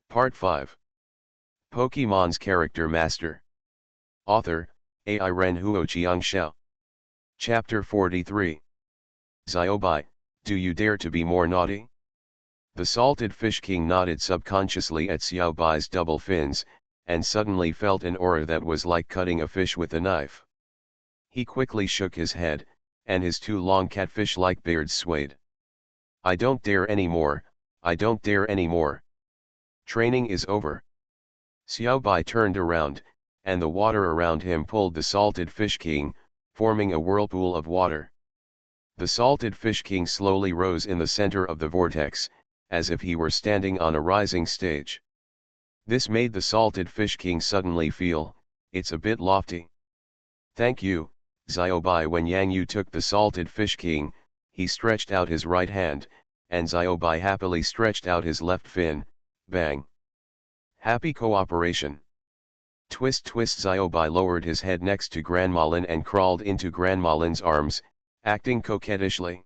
Part 5. Pokemon's Character Master. Author, Ai Ren Huoqiang Xiao. Chapter 43. Xiaobai, do you dare to be more naughty? The Salted Fish King nodded subconsciously at Xiaobai's double fins, and suddenly felt an aura that was like cutting a fish with a knife. He quickly shook his head, and his two long catfish-like beards swayed. I don't dare anymore, I don't dare anymore. Training is over. Xiaobai turned around, and the water around him pulled the Salted Fish King, forming a whirlpool of water. The Salted Fish King slowly rose in the center of the vortex, as if he were standing on a rising stage. This made the Salted Fish King suddenly feel, it's a bit lofty. Thank you, Xiaobai. When Yang Yu took the Salted Fish King, he stretched out his right hand, and Xiaobai happily stretched out his left fin. Bang! Happy cooperation. Twist twist. Xiaobai lowered his head next to Grandmalin and crawled into Grandmalin's arms, acting coquettishly.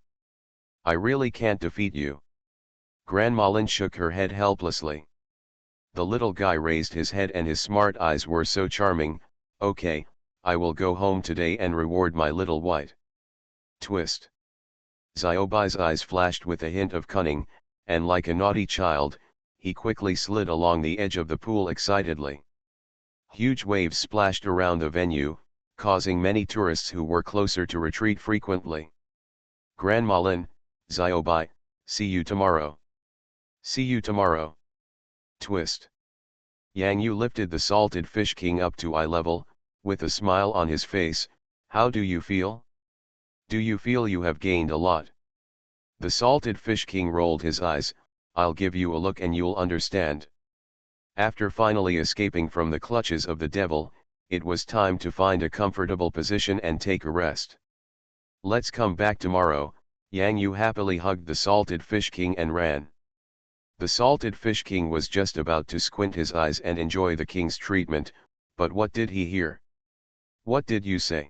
I really can't defeat you. Grandmalin shook her head helplessly. The little guy raised his head and his smart eyes were so charming. Okay, I will go home today and reward my little white. Twist. Xiaobai's eyes flashed with a hint of cunning, and like a naughty child, he quickly slid along the edge of the pool excitedly. Huge waves splashed around the venue, causing many tourists who were closer to retreat frequently. Grandmalin, Xiaobai, see you tomorrow. See you tomorrow. Twist. Yang Yu lifted the Salted Fish King up to eye level, with a smile on his face. How do you feel? Do you feel you have gained a lot? The Salted Fish King rolled his eyes. I'll give you a look and you'll understand. After finally escaping from the clutches of the devil, it was time to find a comfortable position and take a rest. Let's come back tomorrow. Yang Yu happily hugged the Salted Fish King and ran. The Salted Fish King was just about to squint his eyes and enjoy the king's treatment, but what did he hear? What did you say?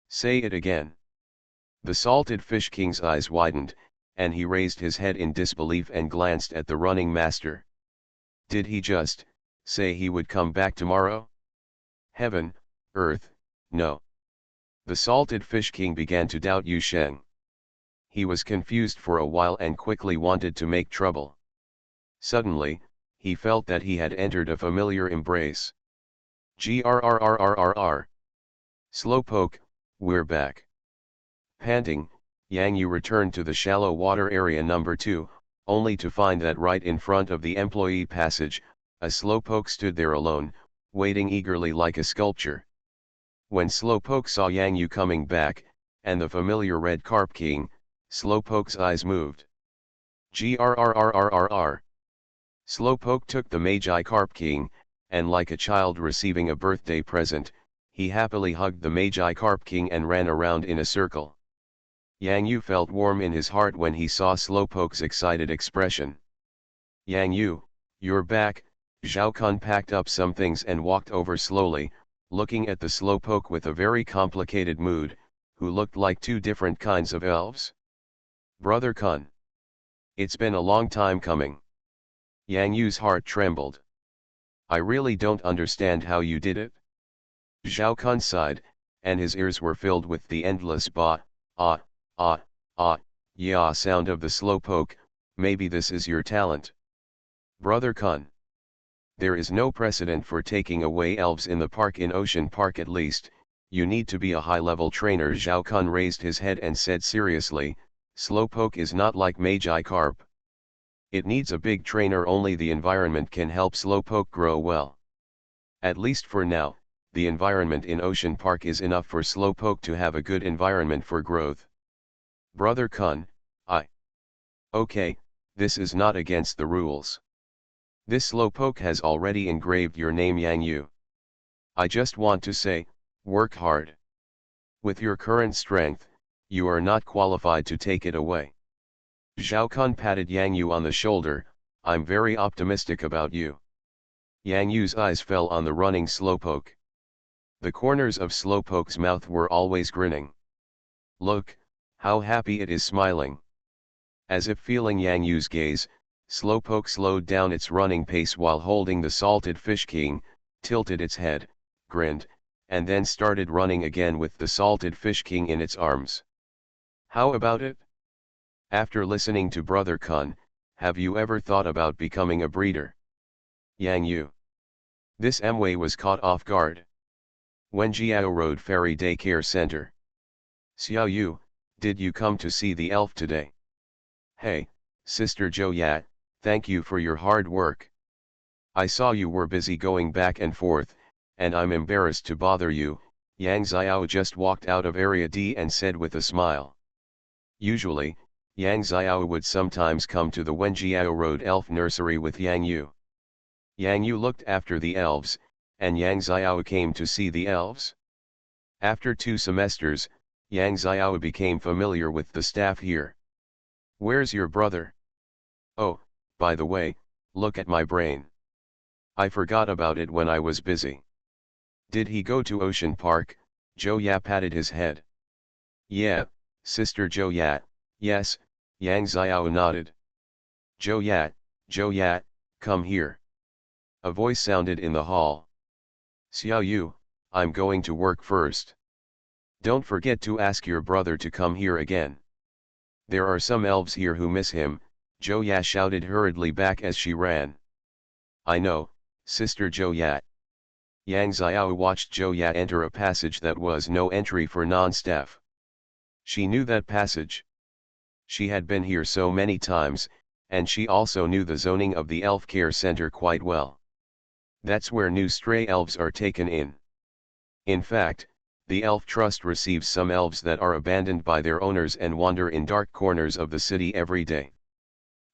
Say it again. The Salted Fish King's eyes widened, and he raised his head in disbelief and glanced at the running master. Did he just say he would come back tomorrow? Heaven, earth, no. The Salted Fish King began to doubt Yu Sheng. He was confused for a while and quickly wanted to make trouble. Suddenly, he felt that he had entered a familiar embrace. Grrrrrrrr. Slowpoke, we're back. Panting, Yang Yu returned to the shallow water area number 2, only to find that right in front of the employee passage, a Slowpoke stood there alone, waiting eagerly like a sculpture. When Slowpoke saw Yang Yu coming back, and the familiar red Carp King, Slowpoke's eyes moved. Grrrrrrrr. Slowpoke took the Magi Carp King, and like a child receiving a birthday present, he happily hugged the Magi Carp King and ran around in a circle. Yang Yu felt warm in his heart when he saw Slowpoke's excited expression. Yang Yu, you're back. Zhao Kun packed up some things and walked over slowly, looking at the Slowpoke with a very complicated mood, who looked like two different kinds of elves. Brother Kun. It's been a long time coming. Yang Yu's heart trembled. I really don't understand how you did it. Zhao Kun sighed, and his ears were filled with the endless ba, ah, ah, ah, yeah sound of the Slowpoke. Maybe this is your talent. Brother Kun. There is no precedent for taking away elves in the park. In Ocean Park at least, you need to be a high-level trainer. Zhao Kun raised his head and said seriously, Slowpoke is not like Magi Carp. It needs a big trainer. Only the environment can help Slowpoke grow well. At least for now, the environment in Ocean Park is enough for Slowpoke to have a good environment for growth. Brother Kun, Okay, this is not against the rules. This Slowpoke has already engraved your name, Yang Yu. I just want to say, work hard. With your current strength, you are not qualified to take it away. Zhao Kun patted Yang Yu on the shoulder. I'm very optimistic about you. Yang Yu's eyes fell on the running Slowpoke. The corners of Slowpoke's mouth were always grinning. Look, how happy it is smiling. As if feeling Yang Yu's gaze, Slowpoke slowed down its running pace while holding the salted fish king, tilted its head, grinned, and then started running again with the salted fish king in its arms. How about it? After listening to Brother Kun, have you ever thought about becoming a breeder? Yang Yu. This Mwei was caught off guard. Wenjiao Road Ferry Daycare Center. Xiao Yu, did you come to see the elf today? Hey, Sister Zhou Yat, thank you for your hard work. I saw you were busy going back and forth, and I'm embarrassed to bother you. Yang Xiao just walked out of Area D and said with a smile. Usually, Yang Xiao would sometimes come to the Wenjiao Road Elf Nursery with Yang Yu. Yang Yu looked after the elves, and Yang Xiao came to see the elves. After 2 semesters, Yang Xiao became familiar with the staff here. Where's your brother? Oh, by the way, look at my brain. I forgot about it when I was busy. Did he go to Ocean Park? Zhou Ya patted his head. Yeah, Sister Zhou Ya, yes, Yang Xiao nodded. Zhou Ya, come here. A voice sounded in the hall. Xiao Yu, I'm going to work first. Don't forget to ask your brother to come here again. There are some elves here who miss him, Zhou Ya shouted hurriedly back as she ran. I know, Sister Zhou Ya. Yang Xiao watched Zhou Ya enter a passage that was no entry for non-staff. She knew that passage. She had been here so many times, and she also knew the zoning of the Elf Care Center quite well. That's where new stray elves are taken in. In fact, the Elf Trust receives some elves that are abandoned by their owners and wander in dark corners of the city every day.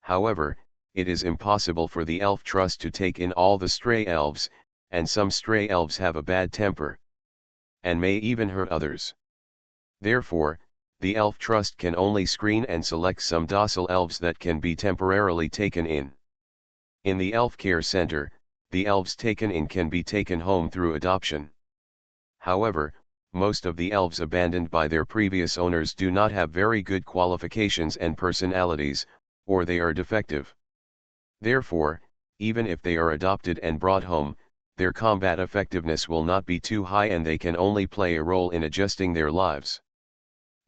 However, it is impossible for the Elf Trust to take in all the stray elves, and some stray elves have a bad temper, and may even hurt others. Therefore, the Elf Trust can only screen and select some docile elves that can be temporarily taken in. In the Elf Care Center, the elves taken in can be taken home through adoption. However, most of the elves abandoned by their previous owners do not have very good qualifications and personalities, or they are defective. Therefore, even if they are adopted and brought home, their combat effectiveness will not be too high and they can only play a role in adjusting their lives.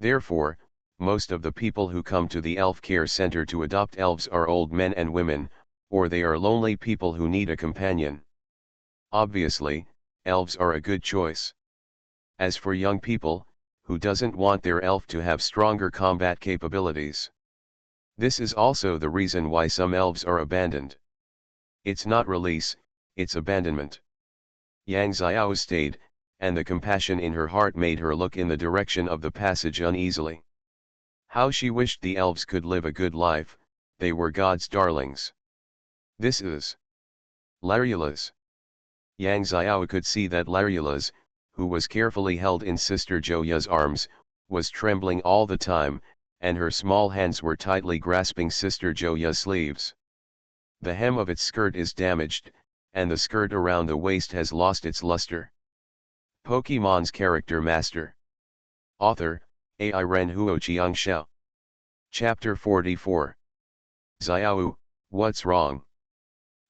Therefore, most of the people who come to the Elf Care Center to adopt elves are old men and women, or they are lonely people who need a companion. Obviously, elves are a good choice. As for young people, who doesn't want their elf to have stronger combat capabilities? This is also the reason why some elves are abandoned. It's not release, it's abandonment. Yang Xiao stayed, and the compassion in her heart made her look in the direction of the passage uneasily. How she wished the elves could live a good life, they were God's darlings. This is Larula's. Yang Xiao could see that Larula's, who was carefully held in Sister Zhou Ya's arms, was trembling all the time, and her small hands were tightly grasping Sister Zhou Ya's sleeves. The hem of its skirt is damaged, and the skirt around the waist has lost its luster. Pokemon's Character Master. Author, Ai Ren Huoqiang Xiao. Chapter 44. Xiao, what's wrong?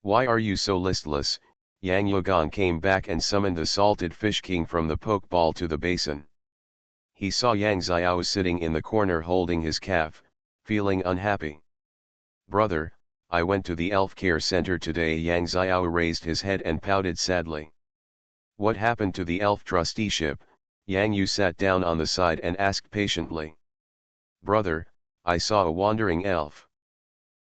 Why are you so listless? Yang Yugan came back and summoned the salted fish king from the pokeball to the basin. He saw Yang Xiao sitting in the corner holding his calf, feeling unhappy. Brother, I went to the Elf Care Center today. Yang Xiao raised his head and pouted sadly. What happened to the elf trusteeship? Yang Yu sat down on the side and asked patiently. Brother, I saw a wandering elf.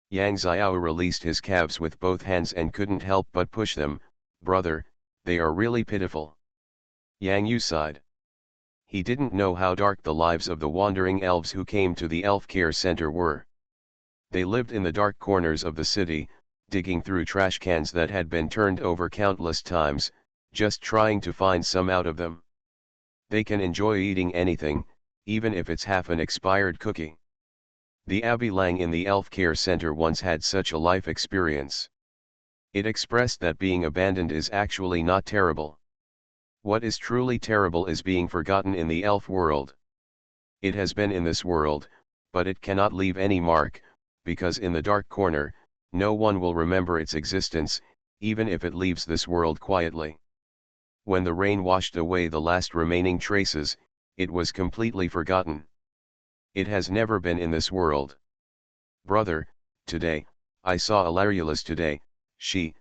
Yang Xiao released his calves with both hands and couldn't help but push them. Brother, they are really pitiful. Yang Yu sighed. He didn't know how dark the lives of the wandering elves who came to the Elf Care Center were. They lived in the dark corners of the city, digging through trash cans that had been turned over countless times, just trying to find some out of them. They can enjoy eating anything, even if it's half an expired cookie. The Abby Lang in the Elf Care Center once had such a life experience. It expressed that being abandoned is actually not terrible. What is truly terrible is being forgotten in the elf world. It has been in this world, but it cannot leave any mark, because in the dark corner, No one will remember its existence, even if it leaves this world quietly. When the rain washed away the last remaining traces, it was completely forgotten. It has never been in this world. Brother, today, I saw Alarulus today. She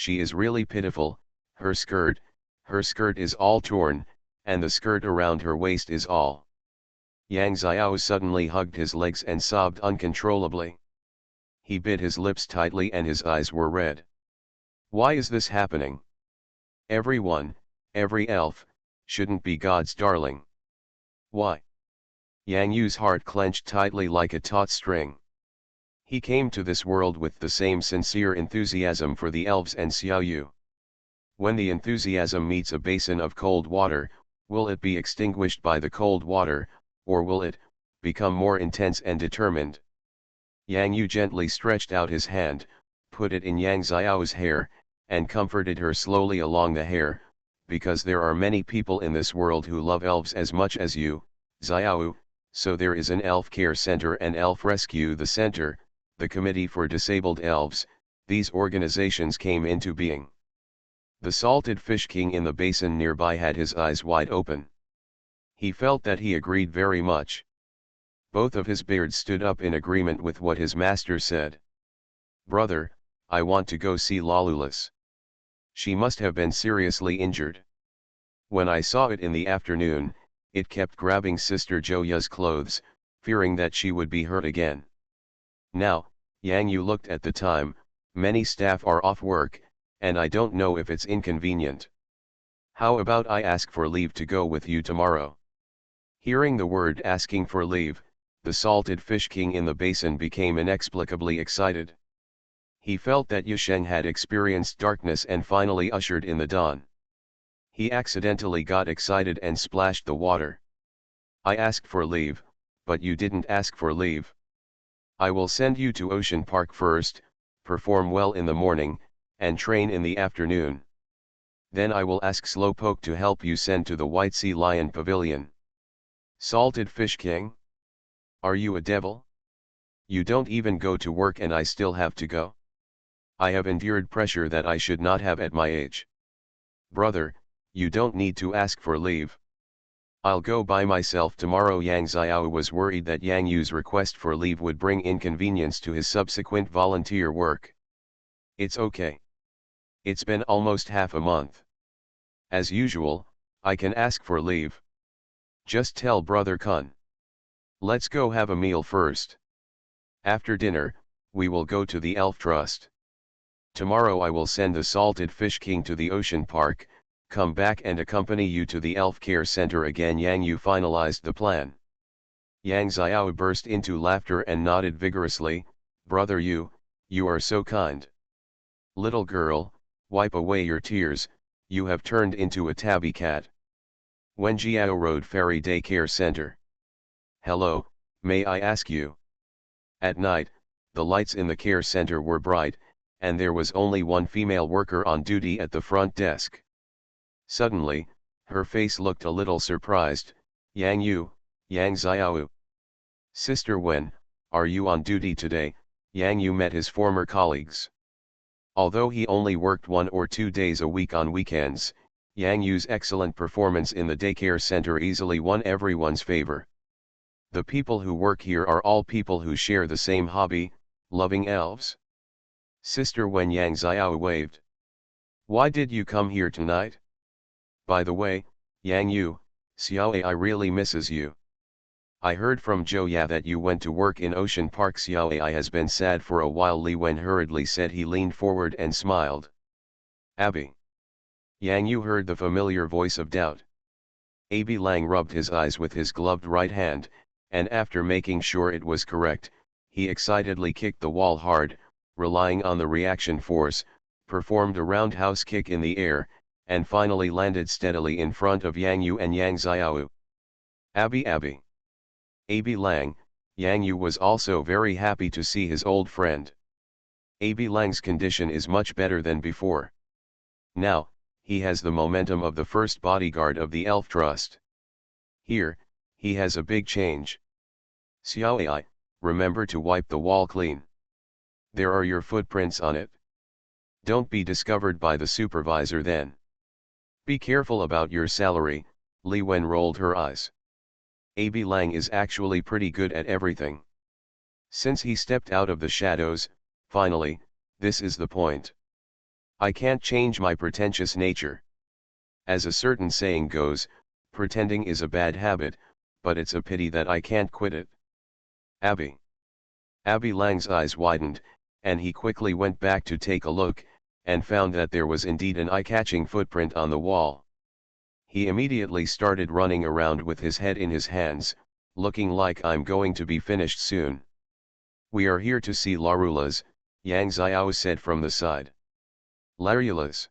is really pitiful. Her skirt is all torn, and the skirt around her waist is all. Yang Xiao suddenly hugged his legs and sobbed uncontrollably. He bit his lips tightly and his eyes were red. Why is this happening? Everyone, every elf, shouldn't be God's darling. Why? Yang Yu's heart clenched tightly like a taut string. He came to this world with the same sincere enthusiasm for the elves and Xiao Yu. When the enthusiasm meets a basin of cold water, will it be extinguished by the cold water, or will it become more intense and determined? Yang Yu gently stretched out his hand, put it in Yang Xiao's hair, and comforted her slowly along the hair, because there are many people in this world who love elves as much as you, Xiao, so there is an elf care center and elf rescue the center, the committee for disabled elves. These organizations came into being. The salted fish king in the basin nearby had his eyes wide open. He felt that he agreed very much. Both of his beards stood up in agreement with what his master said. Brother, I want to go see Lalulus. She must have been seriously injured. When I saw it in the afternoon, it kept grabbing Sister Joya's clothes, fearing that she would be hurt again. Now, Yang Yu looked at the time, many staff are off work, and I don't know if it's inconvenient. How about I ask for leave to go with you tomorrow? Hearing the word asking for leave, the salted fish king in the basin became inexplicably excited. He felt that Yusheng had experienced darkness and finally ushered in the dawn. He accidentally got excited and splashed the water. I asked for leave, but you didn't ask for leave. I will send you to Ocean Park first, perform well in the morning, and train in the afternoon. Then I will ask Slowpoke to help you send to the White Sea Lion Pavilion. Salted Fish King? Are you a devil? You don't even go to work and I still have to go. I have endured pressure that I should not have at my age. Brother, you don't need to ask for leave. I'll go by myself tomorrow. Yang Xiao was worried that Yang Yu's request for leave would bring inconvenience to his subsequent volunteer work. It's okay. It's been almost half a month. As usual, I can ask for leave. Just tell Brother Kun. Let's go have a meal first. After dinner, we will go to the Elf Trust. Tomorrow I will send the Salted Fish King to the Ocean Park, come back and accompany you to the Elf Care Center again. Yang Yu finalized the plan. Yang Xiao burst into laughter and nodded vigorously. Brother Yu, you are so kind. Little girl, wipe away your tears, you have turned into a tabby cat. Wenjiao Road Ferry Day Care Center. Hello, may I ask you? At night, the lights in the care center were bright, and there was only one female worker on duty at the front desk. Suddenly, her face looked a little surprised. Yang Yu, Yang Xiao. Sister Wen, are you on duty today? Yang Yu met his former colleagues. Although he only worked 1 or 2 days a week on weekends, Yang Yu's excellent performance in the daycare center easily won everyone's favor. The people who work here are all people who share the same hobby, loving elves. Sister Wen. Yang Xiao waved. Why did you come here tonight? By the way, Yang Yu, Xiao I really misses you. I heard from Zhou Ya that you went to work in Ocean Park. Xiao I has been sad for a while. Li Wen hurriedly said. He leaned forward and smiled. Abby. Yang Yu heard the familiar voice of doubt. Abi Lang rubbed his eyes with his gloved right hand, and after making sure it was correct, he excitedly kicked the wall hard, relying on the reaction force, performed a roundhouse kick in the air, and finally landed steadily in front of Yang Yu and Yang Xiao. Abby. Abi Lang. Yang Yu was also very happy to see his old friend. Abi Lang's condition is much better than before. Now, he has the momentum of the first bodyguard of the Elf Trust. Here, he has a big change. Xiao Ai, remember to wipe the wall clean. There are your footprints on it. Don't be discovered by the supervisor then. Be careful about your salary. Li Wen rolled her eyes. Abi Lang is actually pretty good at everything. Since he stepped out of the shadows, finally, this is the point. I can't change my pretentious nature. As a certain saying goes, pretending is a bad habit, but it's a pity that I can't quit it. Abi. Abi Lang's eyes widened, and he quickly went back to take a look, and found that there was indeed an eye-catching footprint on the wall. He immediately started running around with his head in his hands, looking like I'm going to be finished soon. We are here to see Larulas, Yang Xiao said from the side. Larulas.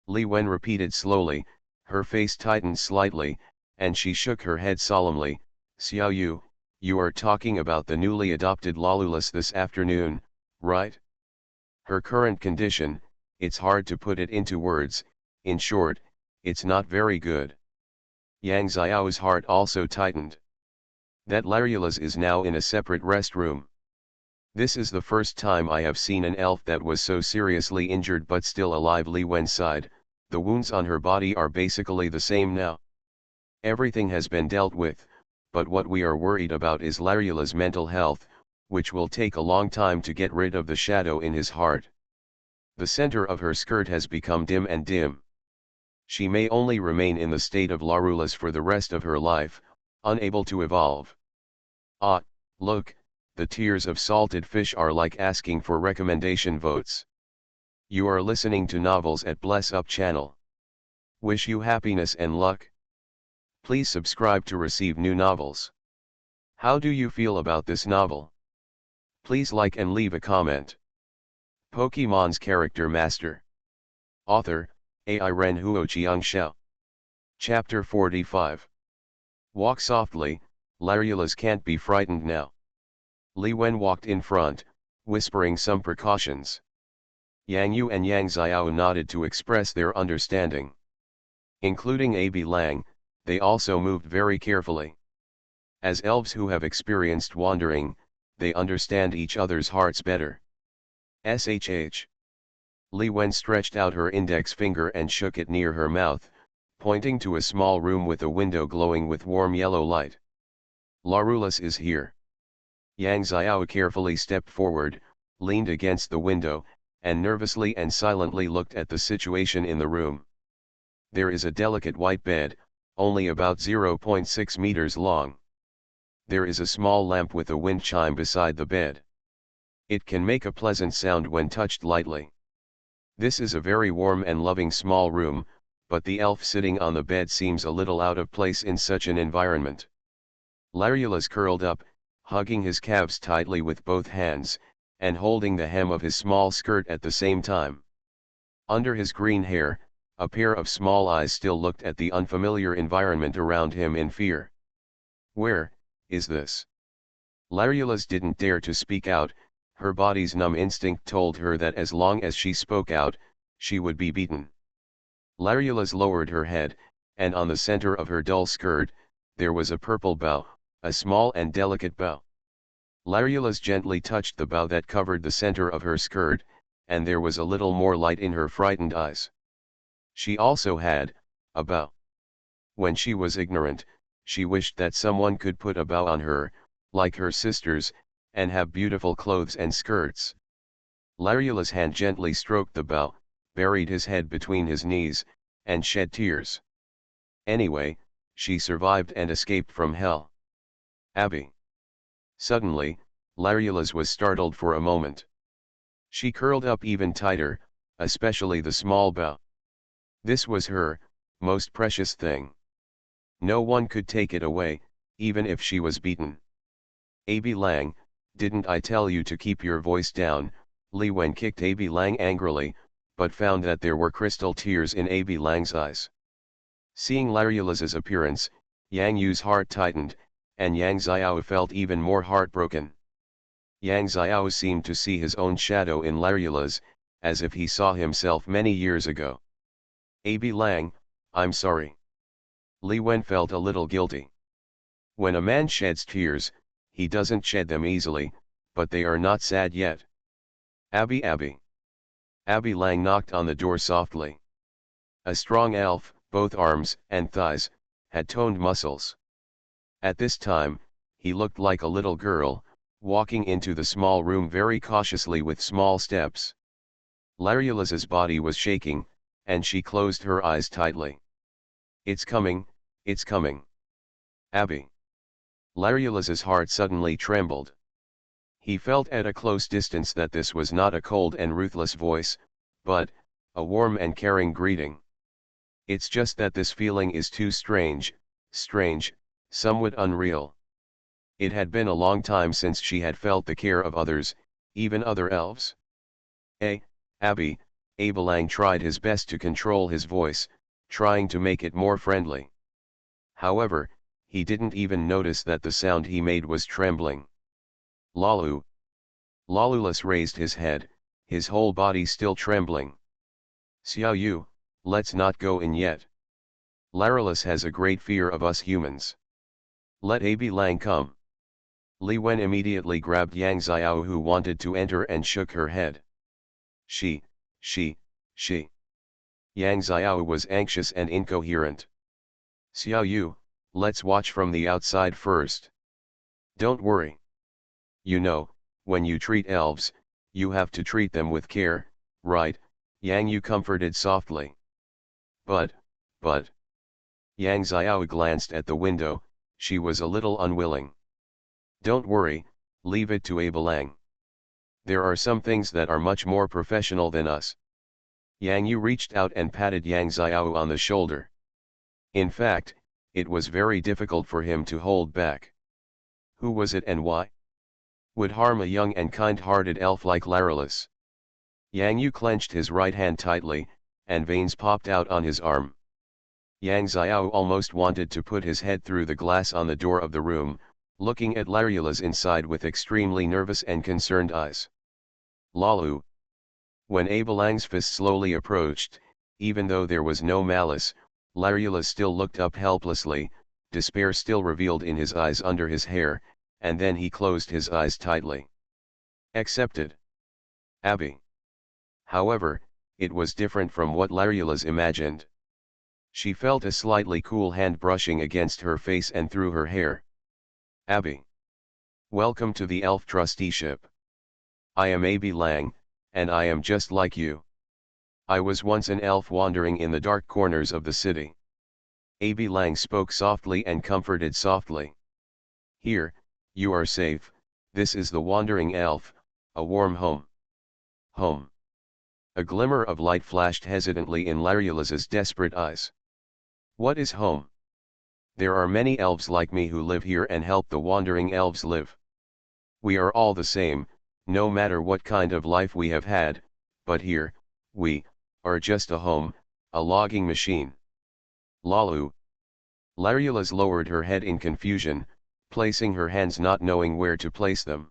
Li Wen repeated slowly, her face tightened slightly, and she shook her head solemnly. Xiao Yu, you are talking about the newly adopted Larulas this afternoon, right? Her current condition, it's hard to put it into words, in short, it's not very good. Yang Xiao's heart also tightened. That Larulas is now in a separate restroom. This is the first time I have seen an elf that was so seriously injured but still alive. Li Wen sighed. The wounds on her body are basically the same now. Everything has been dealt with, but what we are worried about is Larula's mental health, which will take a long time to get rid of the shadow in his heart. The center of her skirt has become dim and dim. She may only remain in the state of Larulas for the rest of her life, unable to evolve. Ah, look, the tears of salted fish are like asking for recommendation votes. You are listening to Novels at Bless Up channel. Wish you happiness and luck. Please subscribe to receive new novels. How do you feel about this novel? Please like and leave a comment. Pokemon's Character Master. Author, Ai Ren Huoqiang Xiao. Chapter 45. Walk softly, Larulas can't be frightened now. Li Wen walked in front, whispering some precautions. Yang Yu and Yang Xiao nodded to express their understanding. Including Abi Lang, they also moved very carefully. As elves who have experienced wandering, they understand each other's hearts better. SHH. Li Wen stretched out her index finger and shook it near her mouth, pointing to a small room with a window glowing with warm yellow light. Larulas is here. Yang Xiao carefully stepped forward, leaned against the window, and nervously and silently looked at the situation in the room. There is a delicate white bed, only about 0.6 meters long. There is a small lamp with a wind chime beside the bed. It can make a pleasant sound when touched lightly. This is a very warm and loving small room, but the elf sitting on the bed seems a little out of place in such an environment. Larulas curled up, hugging his calves tightly with both hands, and holding the hem of his small skirt at the same time. Under his green hair, a pair of small eyes still looked at the unfamiliar environment around him in fear. Where is this? Larulas didn't dare to speak out. Her body's numb instinct told her that as long as she spoke out, she would be beaten. Larulas lowered her head, and on the center of her dull skirt, there was a purple bow, a small and delicate bow. Larulas gently touched the bow that covered the center of her skirt, and there was a little more light in her frightened eyes. She also had a bow. When she was ignorant, she wished that someone could put a bow on her, like her sisters, and have beautiful clothes and skirts. Larula's hand gently stroked the bow, buried his head between his knees, and shed tears. Anyway, she survived and escaped from hell. Abi. Suddenly, Larulas was startled for a moment. She curled up even tighter, especially the small bow. This was her most precious thing. No one could take it away, even if she was beaten. Abi Lang, didn't I tell you to keep your voice down? Li Wen kicked Abi Lang angrily, but found that there were crystal tears in Abi Lang's eyes. Seeing Larulas's appearance, Yang Yu's heart tightened, and Yang Xiao felt even more heartbroken. Yang Xiao seemed to see his own shadow in Larula's, as if he saw himself many years ago. Abi Lang, I'm sorry. Li Wen felt a little guilty. When a man sheds tears, he doesn't shed them easily, but they are not sad yet. Abby Abby. Abby Lang knocked on the door softly. A strong elf, both arms and thighs, had toned muscles. At this time, he looked like a little girl, walking into the small room very cautiously with small steps. Larula's body was shaking, and she closed her eyes tightly. It's coming, it's coming. Abby. Larula's heart suddenly trembled. He felt at a close distance that this was not a cold and ruthless voice, but a warm and caring greeting. It's just that this feeling is too strange, somewhat unreal. It had been a long time since she had felt the care of others, even other elves. Abby, Abby Lang tried his best to control his voice, trying to make it more friendly. However, he didn't even notice that the sound he made was trembling. Lalu. Lalulus raised his head, his whole body still trembling. Xiao Yu, let's not go in yet. Larulus has a great fear of us humans. Let Abby Lang come. Li Wen immediately grabbed Yang Xiao, who wanted to enter, and shook her head. She. Yang Xiao was anxious and incoherent. Xiao Yu, let's watch from the outside first. Don't worry. You know, when you treat elves, you have to treat them with care, right? Yang Yu comforted softly. But. Yang Xiao glanced at the window, she was a little unwilling. Don't worry, leave it to Abby Lang. There are some things that are much more professional than us. Yang Yu reached out and patted Yang Xiao on the shoulder. In fact, it was very difficult for him to hold back. Who was it and why? Would harm a young and kind-hearted elf like Larulus. Yang Yu clenched his right hand tightly, and veins popped out on his arm. Yang Xiao almost wanted to put his head through the glass on the door of the room, looking at Larula's inside with extremely nervous and concerned eyes. Lalu. When Abby Lang's fist slowly approached, even though there was no malice, Larula still looked up helplessly, despair still revealed in his eyes under his hair, and then he closed his eyes tightly. Accepted. Abby. However, it was different from what Larula imagined. She felt a slightly cool hand brushing against her face and through her hair. Abby. Welcome to the elf trusteeship. I am Abby Lang, and I am just like you. I was once an elf wandering in the dark corners of the city. Abby Lang spoke softly and comforted softly. Here, you are safe, this is the wandering elf, a warm home. Home. A glimmer of light flashed hesitantly in Larula's desperate eyes. What is home? There are many elves like me who live here and help the wandering elves live. We are all the same, no matter what kind of life we have had, but here, we are just a home, a logging machine. Lalu. Larula lowered her head in confusion, placing her hands not knowing where to place them.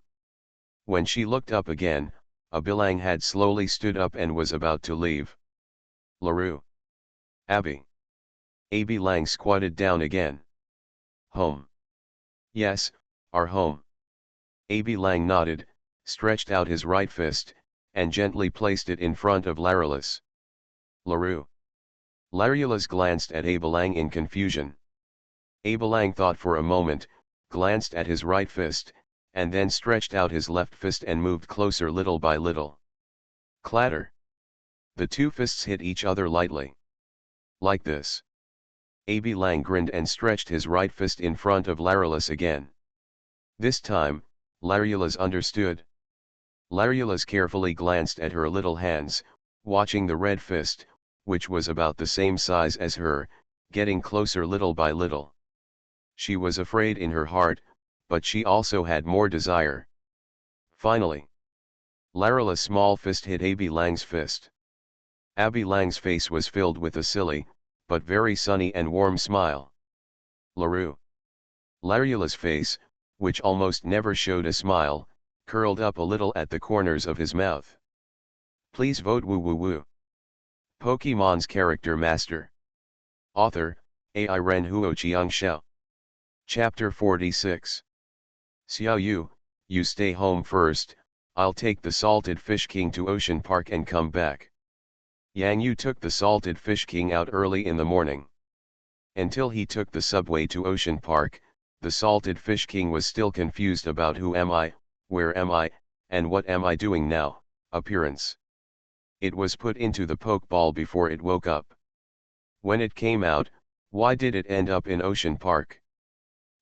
When she looked up again, Abby Lang had slowly stood up and was about to leave. Laru. Abby. Abby Lang squatted down again. Home. Yes, our home. Abby Lang nodded, stretched out his right fist, and gently placed it in front of Larula's. Laru. Larula glanced at Abby Lang in confusion. Abby Lang thought for a moment, glanced at his right fist, and then stretched out his left fist and moved closer little by little. Clatter. The two fists hit each other lightly. Like this. Abby Lang grinned and stretched his right fist in front of Larula's again. This time, Larula understood. Larula carefully glanced at her little hands, watching the red fist, which was about the same size as her, getting closer little by little. She was afraid in her heart, but she also had more desire. Finally, Larula's small fist hit Abby Lang's fist. Abby Lang's face was filled with a silly, but very sunny and warm smile. Laru. Larula's face, which almost never showed a smile, curled up a little at the corners of his mouth. Please vote woo woo woo. Pokemon's Character Master. Author, Ai Ren Huoqiang Xiao. Chapter 46. Xiao Yu, you stay home first, I'll take the Salted Fish King to Ocean Park and come back. Yang Yu took the Salted Fish King out early in the morning. Until he took the subway to Ocean Park, the Salted Fish King was still confused about who am I, where am I, and what am I doing now, appearance. It was put into the Pokeball before it woke up. When it came out, why did it end up in Ocean Park?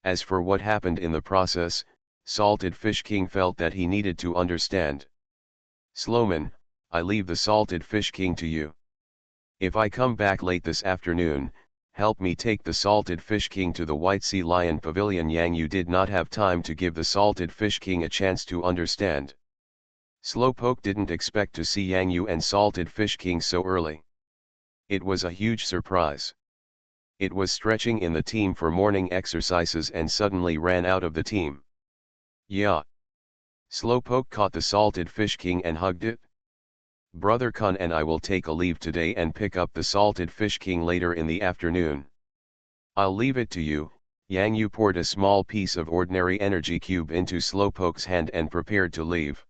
As for what happened in the process, Salted Fish King felt that he needed to understand. Slowman, I leave the Salted Fish King to you. If I come back late this afternoon, help me take the Salted Fish King to the White Sea Lion Pavilion. Yang Yu did not have time to give the Salted Fish King a chance to understand. Slowpoke didn't expect to see Yang Yu and Salted Fish King so early. It was a huge surprise. It was stretching in the team for morning exercises and suddenly ran out of the team. Yeah. Slowpoke caught the Salted Fish King and hugged it. Brother Kun and I will take a leave today and pick up the Salted Fish King later in the afternoon. I'll leave it to you. Yang Yu poured a small piece of ordinary energy cube into Slowpoke's hand and prepared to leave.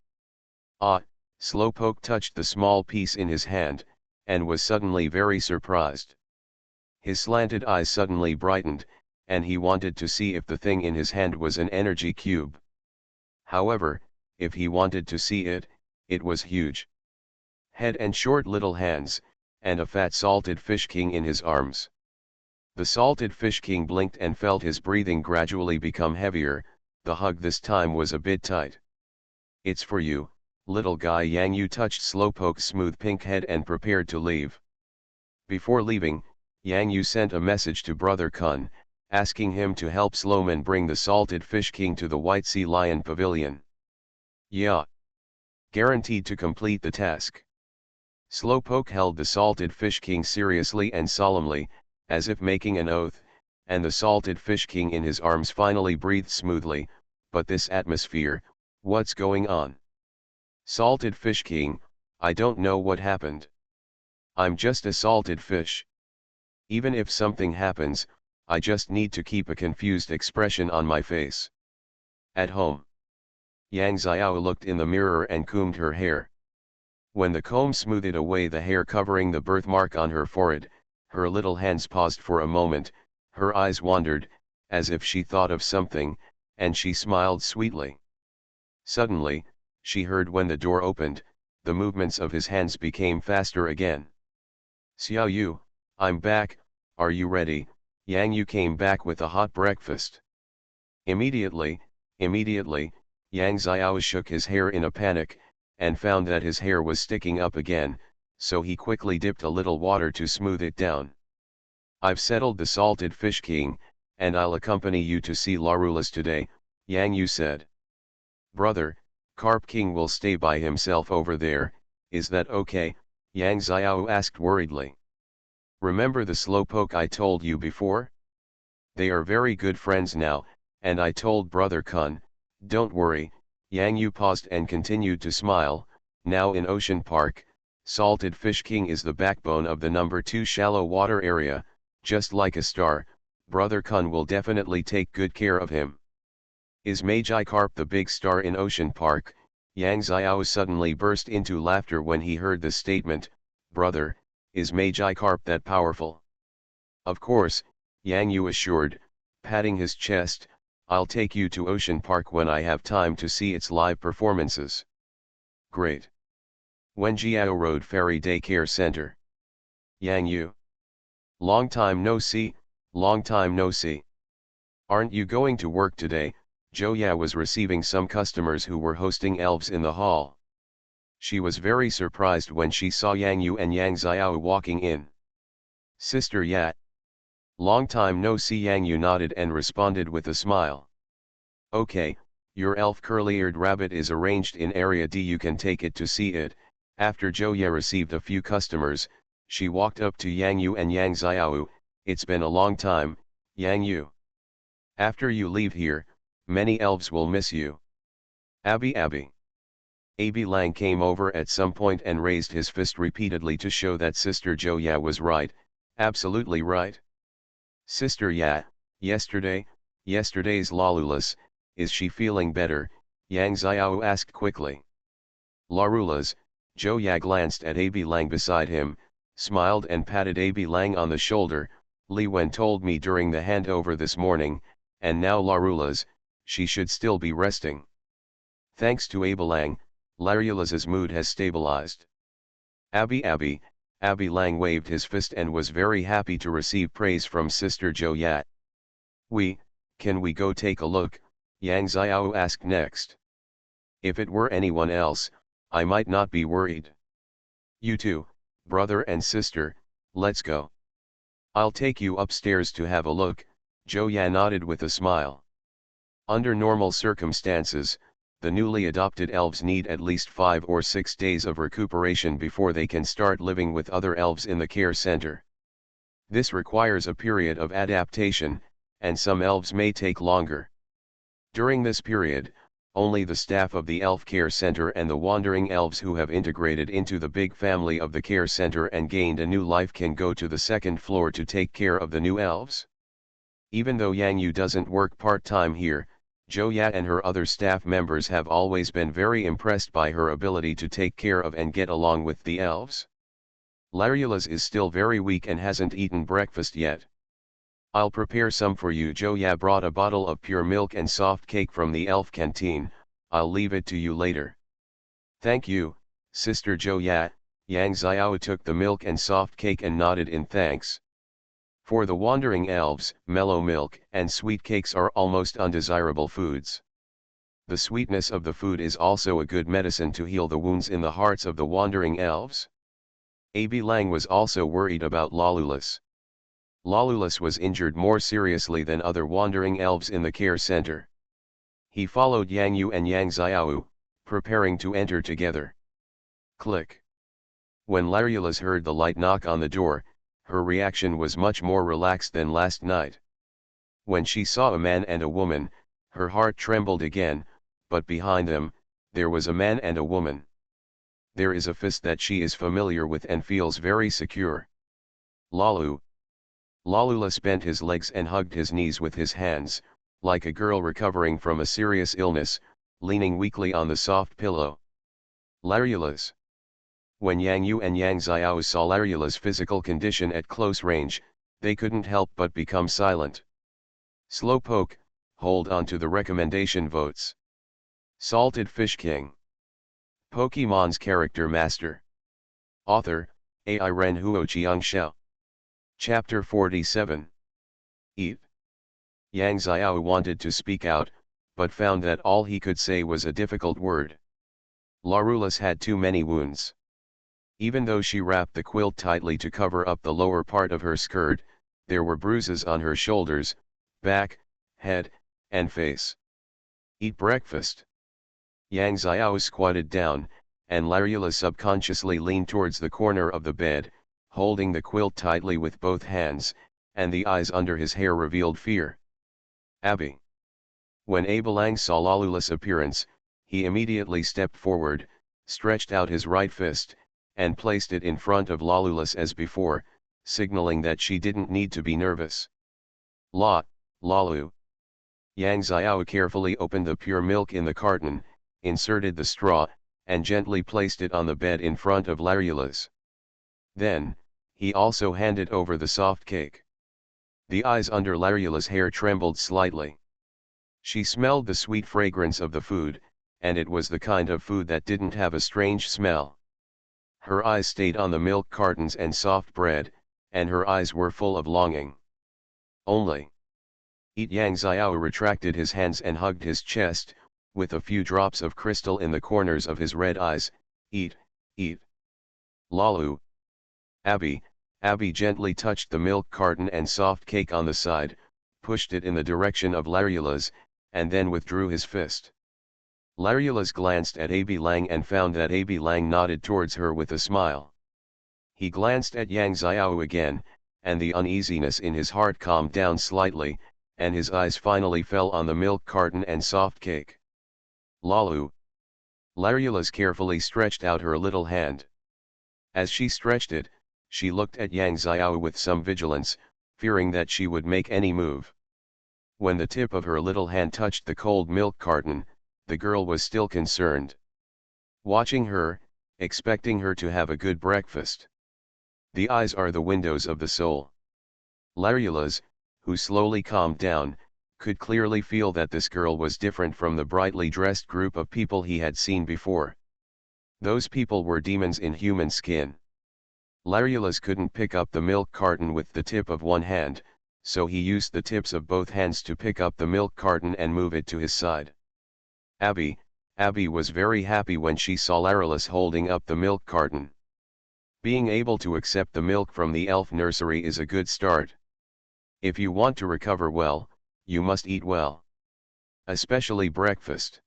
Ah, Slowpoke touched the small piece in his hand, and was suddenly very surprised. His slanted eyes suddenly brightened, and he wanted to see if the thing in his hand was an energy cube. However, if he wanted to see it, it was huge. Head and short little hands, and a fat Salted Fish King in his arms. The Salted Fish King blinked and felt his breathing gradually become heavier. The hug this time was a bit tight. It's for you, little guy. Yang Yu touched Slowpoke's smooth pink head and prepared to leave. Before leaving, Yang Yu sent a message to Brother Kun, asking him to help Slowman bring the Salted Fish King to the White Sea Lion Pavilion. Yeah. Guaranteed to complete the task. Slowpoke held the Salted Fish King seriously and solemnly, as if making an oath, and the Salted Fish King in his arms finally breathed smoothly. But this atmosphere, what's going on? Salted Fish King, I don't know what happened. I'm just a salted fish. Even if something happens, I just need to keep a confused expression on my face. At home. Yang Xiao looked in the mirror and combed her hair. When the comb smoothed away the hair covering the birthmark on her forehead, her little hands paused for a moment, her eyes wandered, as if she thought of something, and she smiled sweetly. Suddenly, she heard when the door opened, the movements of his hands became faster again. Xiao Yu, I'm back, are you ready? Yang Yu came back with a hot breakfast. Immediately, Yang Xiao shook his hair in a panic, and found that his hair was sticking up again, so he quickly dipped a little water to smooth it down. I've settled the Salted Fish King, and I'll accompany you to see Larulus today, Yang Yu said. Brother, Carp King will stay by himself over there, is that okay? Yang Xiao asked worriedly. Remember the Slowpoke I told you before? They are very good friends now, and I told Brother Kun, don't worry. Yang Yu paused and continued to smile. Now in Ocean Park, Salted Fish King is the backbone of the number 2 shallow water area, just like a star. Brother Kun will definitely take good care of him. Is Magikarp the big star in Ocean Park? Yang Xiao suddenly burst into laughter when he heard the statement. Brother, is Magikarp that powerful? Of course, Yang Yu assured, patting his chest. I'll take you to Ocean Park when I have time to see its live performances. Great. Wenjiao Road Ferry Daycare Center. Yang Yu. Long time no see, long time no see. Aren't you going to work today? Joya was receiving some customers who were hosting elves in the hall. She was very surprised when she saw Yang Yu and Yang Xiao walking in. Sister Ya. Long time no see. Yang Yu nodded and responded with a smile. Okay, your elf curly-eared rabbit is arranged in Area D. You can take it to see it. After Joya received a few customers, she walked up to Yang Yu and Yang Xiao. It's been a long time, Yang Yu. After you leave here, many elves will miss you. Abby. Abi Lang came over at some point and raised his fist repeatedly to show that Sister Joya was right, absolutely right. Sister Ya, yesterday's Larulus, is she feeling better? Yang Xiao asked quickly. Larulas, Zhou Ya glanced at Abi Lang beside him, smiled and patted Abi Lang on the shoulder. Li Wen told me during the handover this morning, and now Larulas, she should still be resting. Thanks to Abi Lang, Larulas's mood has stabilized. Abi Lang waved his fist and was very happy to receive praise from Sister Zhou Ya. Can we go take a look? Yang Xiao asked next. If it were anyone else, I might not be worried. You two, brother and sister, let's go. I'll take you upstairs to have a look, Zhou Ya nodded with a smile. Under normal circumstances, the newly adopted elves need at least 5 or 6 days of recuperation before they can start living with other elves in the care center. This requires a period of adaptation, and some elves may take longer. During this period, only the staff of the Elf Care Center and the wandering elves who have integrated into the big family of the care center and gained a new life can go to the second floor to take care of the new elves. Even though Yang Yu doesn't work part-time here, Zhou Ya and her other staff members have always been very impressed by her ability to take care of and get along with the elves. Larulas is still very weak and hasn't eaten breakfast yet. I'll prepare some for you. Zhou Ya brought a bottle of pure milk and soft cake from the elf canteen. I'll leave it to you later. Thank you, Sister Zhou Ya. Yang Xiao took the milk and soft cake and nodded in thanks. For the wandering elves, mellow milk and sweet cakes are almost undesirable foods. The sweetness of the food is also a good medicine to heal the wounds in the hearts of the wandering elves. Abi Lang was also worried about Lalulas. Lalulas was injured more seriously than other wandering elves in the care center. He followed Yang Yu and Yang Xiao, preparing to enter together. Click. When Larulas heard the light knock on the door, her reaction was much more relaxed than last night. When she saw a man and a woman, her heart trembled again, but behind them, there was a man and a woman. There is a fist that she is familiar with and feels very secure. Lalu. Lalula bent his legs and hugged his knees with his hands, like a girl recovering from a serious illness, leaning weakly on the soft pillow. Larulas. When Yang Yu and Yang Xiao saw Larula's physical condition at close range, they couldn't help but become silent. Slowpoke, hold on to the recommendation votes. Salted Fish King. Pokemon's Character Master. Author, AI Ren Huoqiang Xiao. Chapter 47. Eat. Yang Xiao wanted to speak out, but found that all he could say was a difficult word. Larulas had too many wounds. Even though she wrapped the quilt tightly to cover up the lower part of her skirt, there were bruises on her shoulders, back, head, and face. Eat breakfast. Yang Xiao squatted down, and Larula subconsciously leaned towards the corner of the bed, holding the quilt tightly with both hands, and the eyes under his hair revealed fear. Abi. When Abelang saw Lalula's appearance, he immediately stepped forward, stretched out his right fist, and placed it in front of Lalula's as before, signaling that she didn't need to be nervous. Lalu. Yang Xiao carefully opened the pure milk in the carton, inserted the straw, and gently placed it on the bed in front of Larula's. Then, he also handed over the soft cake. The eyes under Larula's hair trembled slightly. She smelled the sweet fragrance of the food, and it was the kind of food that didn't have a strange smell. Her eyes stayed on the milk cartons and soft bread, and her eyes were full of longing. Only. Eat. Yang Xiao retracted his hands and hugged his chest, with a few drops of crystal in the corners of his red eyes. Eat. Lalu. Abi gently touched the milk carton and soft cake on the side, pushed it in the direction of Larula's, and then withdrew his fist. Larula's glanced at Abi Lang and found that Abi Lang nodded towards her with a smile. He glanced at Yang Xiao again, and the uneasiness in his heart calmed down slightly, and his eyes finally fell on the milk carton and soft cake. Lalu. Larula's carefully stretched out her little hand. As she stretched it, she looked at Yang Xiao with some vigilance, fearing that she would make any move. When the tip of her little hand touched the cold milk carton, the girl was still concerned. watching her, expecting her to have a good breakfast. The eyes are the windows of the soul. Larula's, who slowly calmed down, could clearly feel that this girl was different from the brightly dressed group of people he had seen before. Those people were demons in human skin. Larula's couldn't pick up the milk carton with the tip of one hand, so he used the tips of both hands to pick up the milk carton and move it to his side. Abby was very happy when she saw Larula's holding up the milk carton. Being able to accept the milk from the elf nursery is a good start. If you want to recover well, you must eat well. Especially breakfast.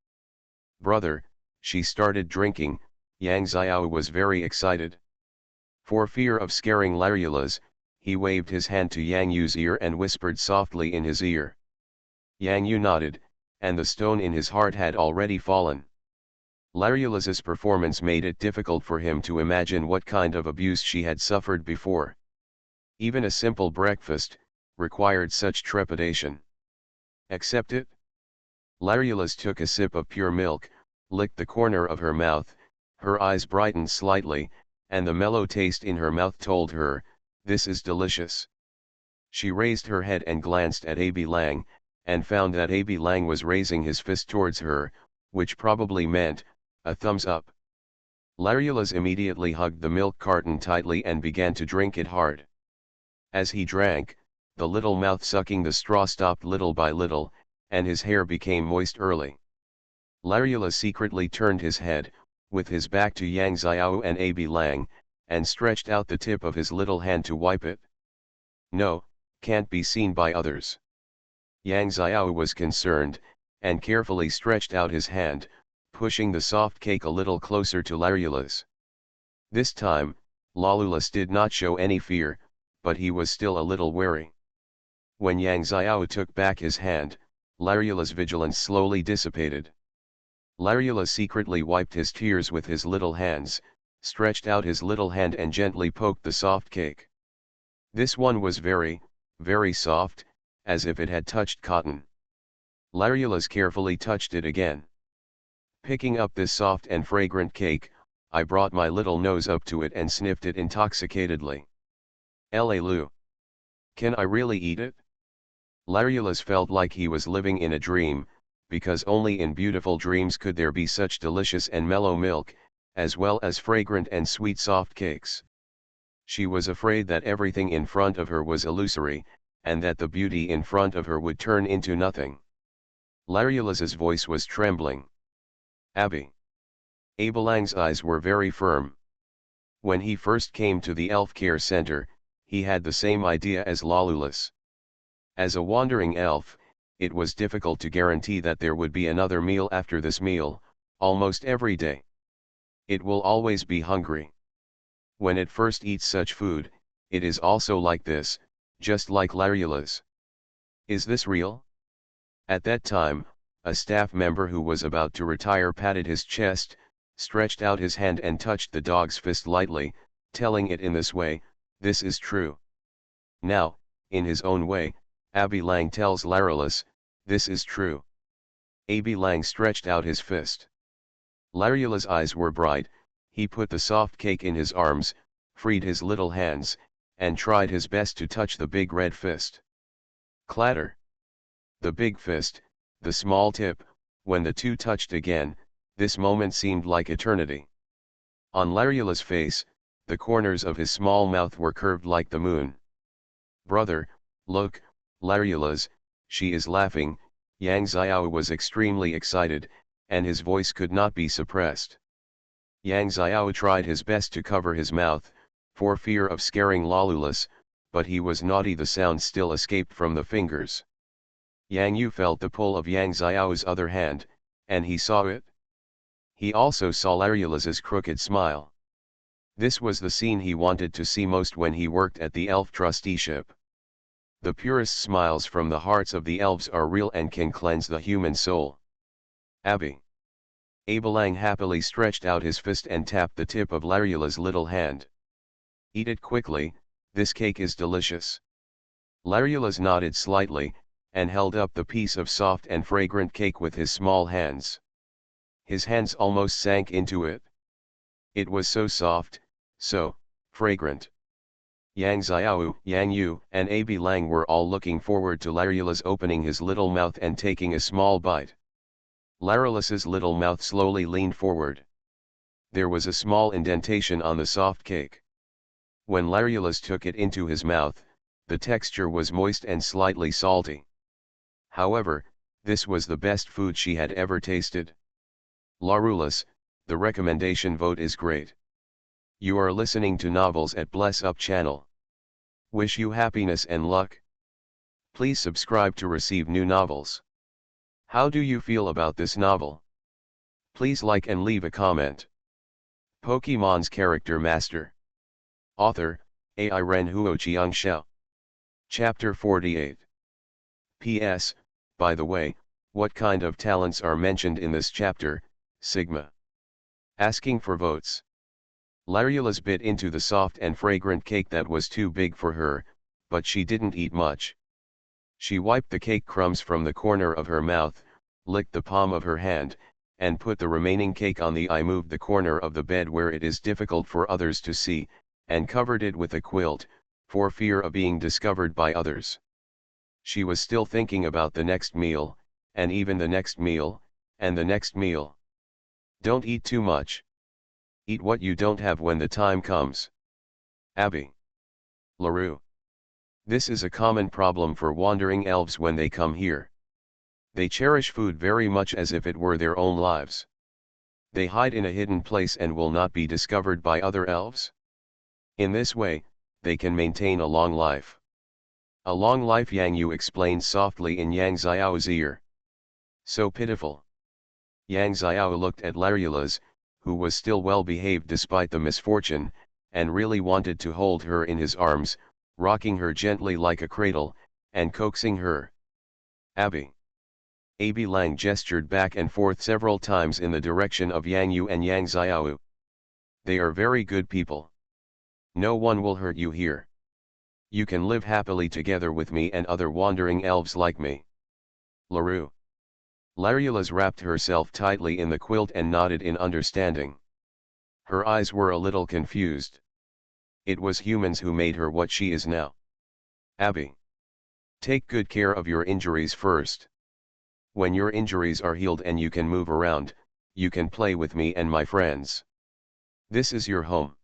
Brother, she started drinking. Yang Xiao was very excited. For fear of scaring Larula's, he waved his hand to Yang Yu's ear and whispered softly in his ear. Yang Yu nodded, and the stone in his heart had already fallen. Larula's performance made it difficult for him to imagine what kind of abuse she had suffered before. Even a simple breakfast required such trepidation. Accept it? Larula's took a sip of pure milk, licked the corner of her mouth, her eyes brightened slightly, and the mellow taste in her mouth told her, this is delicious. She raised her head and glanced at Abi Lang, and found that Abi Lang was raising his fist towards her, which probably meant, a thumbs up. Larula's immediately hugged the milk carton tightly and began to drink it hard. As he drank, the little mouth sucking the straw stopped little by little, and his hair became moist early. Larula secretly turned his head, with his back to Yang Xiao and Abi Lang, and stretched out the tip of his little hand to wipe it. No, can't be seen by others. Yang Xiao was concerned, and carefully stretched out his hand, pushing the soft cake a little closer to Larula's. This time, Larula's did not show any fear, but he was still a little wary. When Yang Xiao took back his hand, Larula's vigilance slowly dissipated. Larula secretly wiped his tears with his little hands, stretched out his little hand and gently poked the soft cake. This one was very, very soft, as if it had touched cotton. Larula's carefully touched it again. Picking up this soft and fragrant cake, I brought my little nose up to it and sniffed it intoxicatedly. Lu. Can I really eat it? Larula's felt like he was living in a dream, because only in beautiful dreams could there be such delicious and mellow milk, as well as fragrant and sweet soft cakes. She was afraid that everything in front of her was illusory, and that the beauty in front of her would turn into nothing. Larula's voice was trembling. Abi Lang's eyes were very firm. When he first came to the elf care center, he had the same idea as Larula's. As a wandering elf, it was difficult to guarantee that there would be another meal after this meal, almost every day. It will always be hungry. When it first eats such food, it is also like this, just like Larula's. Is this real? At that time, a staff member who was about to retire patted his chest, stretched out his hand and touched the dog's fist lightly, telling it in this way, this is true. Now, in his own way, Abi Lang tells Larula's, this is true. Abi Lang stretched out his fist. Larula's eyes were bright, he put the soft cake in his arms, freed his little hands, and tried his best to touch the big red fist. Clatter! The big fist, the small tip, when the two touched again, this moment seemed like eternity. On Larula's face, the corners of his small mouth were curved like the moon. Brother, look, Larula's, she is laughing. Yang Xiao was extremely excited, and his voice could not be suppressed. Yang Xiao tried his best to cover his mouth, for fear of scaring Larula's, but he was naughty, the sound still escaped from the fingers. Yang Yu felt the pull of Yang Xiao's other hand, and he saw it. He also saw Larula's crooked smile. This was the scene he wanted to see most when he worked at the elf trusteeship. The purest smiles from the hearts of the elves are real and can cleanse the human soul. Abi Lang happily stretched out his fist and tapped the tip of Larula's little hand. Eat it quickly, this cake is delicious. Larula's nodded slightly, and held up the piece of soft and fragrant cake with his small hands. His hands almost sank into it. It was so soft, so fragrant. Yang Xiao, Yang Yu, and Abi Lang were all looking forward to Larula's opening his little mouth and taking a small bite. Larula's little mouth slowly leaned forward. There was a small indentation on the soft cake. When Larula's took it into his mouth, the texture was moist and slightly salty. However, this was the best food she had ever tasted. Larula's, the recommendation vote is great. You are listening to Novels at Bless Up channel. Wish you happiness and luck. Please subscribe to receive new novels. How do you feel about this novel? Please like and leave a comment. Pokemon's Character Master. Author, AI Ren Huoqiang Xiao. Chapter 48. P.S. By the way, what kind of talents are mentioned in this chapter? Sigma. Asking for votes. Larula's bit into the soft and fragrant cake that was too big for her, but she didn't eat much. She wiped the cake crumbs from the corner of her mouth, licked the palm of her hand, and put the remaining cake on the moved the corner of the bed where it is difficult for others to see, and covered it with a quilt, for fear of being discovered by others. She was still thinking about the next meal, and even the next meal, and the next meal. Don't eat too much. Eat what you don't have when the time comes. Abby. LaRue. This is a common problem for wandering elves when they come here. They cherish food very much as if it were their own lives. They hide in a hidden place and will not be discovered by other elves. In this way, they can maintain a long life. A long life, Yang Yu explained softly in Yang Xiao's ear. So pitiful. Yang Xiao looked at Larula's, who was still well behaved despite the misfortune, and really wanted to hold her in his arms, rocking her gently like a cradle, and coaxing her. Abby. Abi Lang gestured back and forth several times in the direction of Yang Yu and Yang Xiao. They are very good people. No one will hurt you here. You can live happily together with me and other wandering elves like me. LaRue. Larula's wrapped herself tightly in the quilt and nodded in understanding. Her eyes were a little confused. It was humans who made her what she is now. Abby. Take good care of your injuries first. When your injuries are healed and you can move around, you can play with me and my friends. This is your home.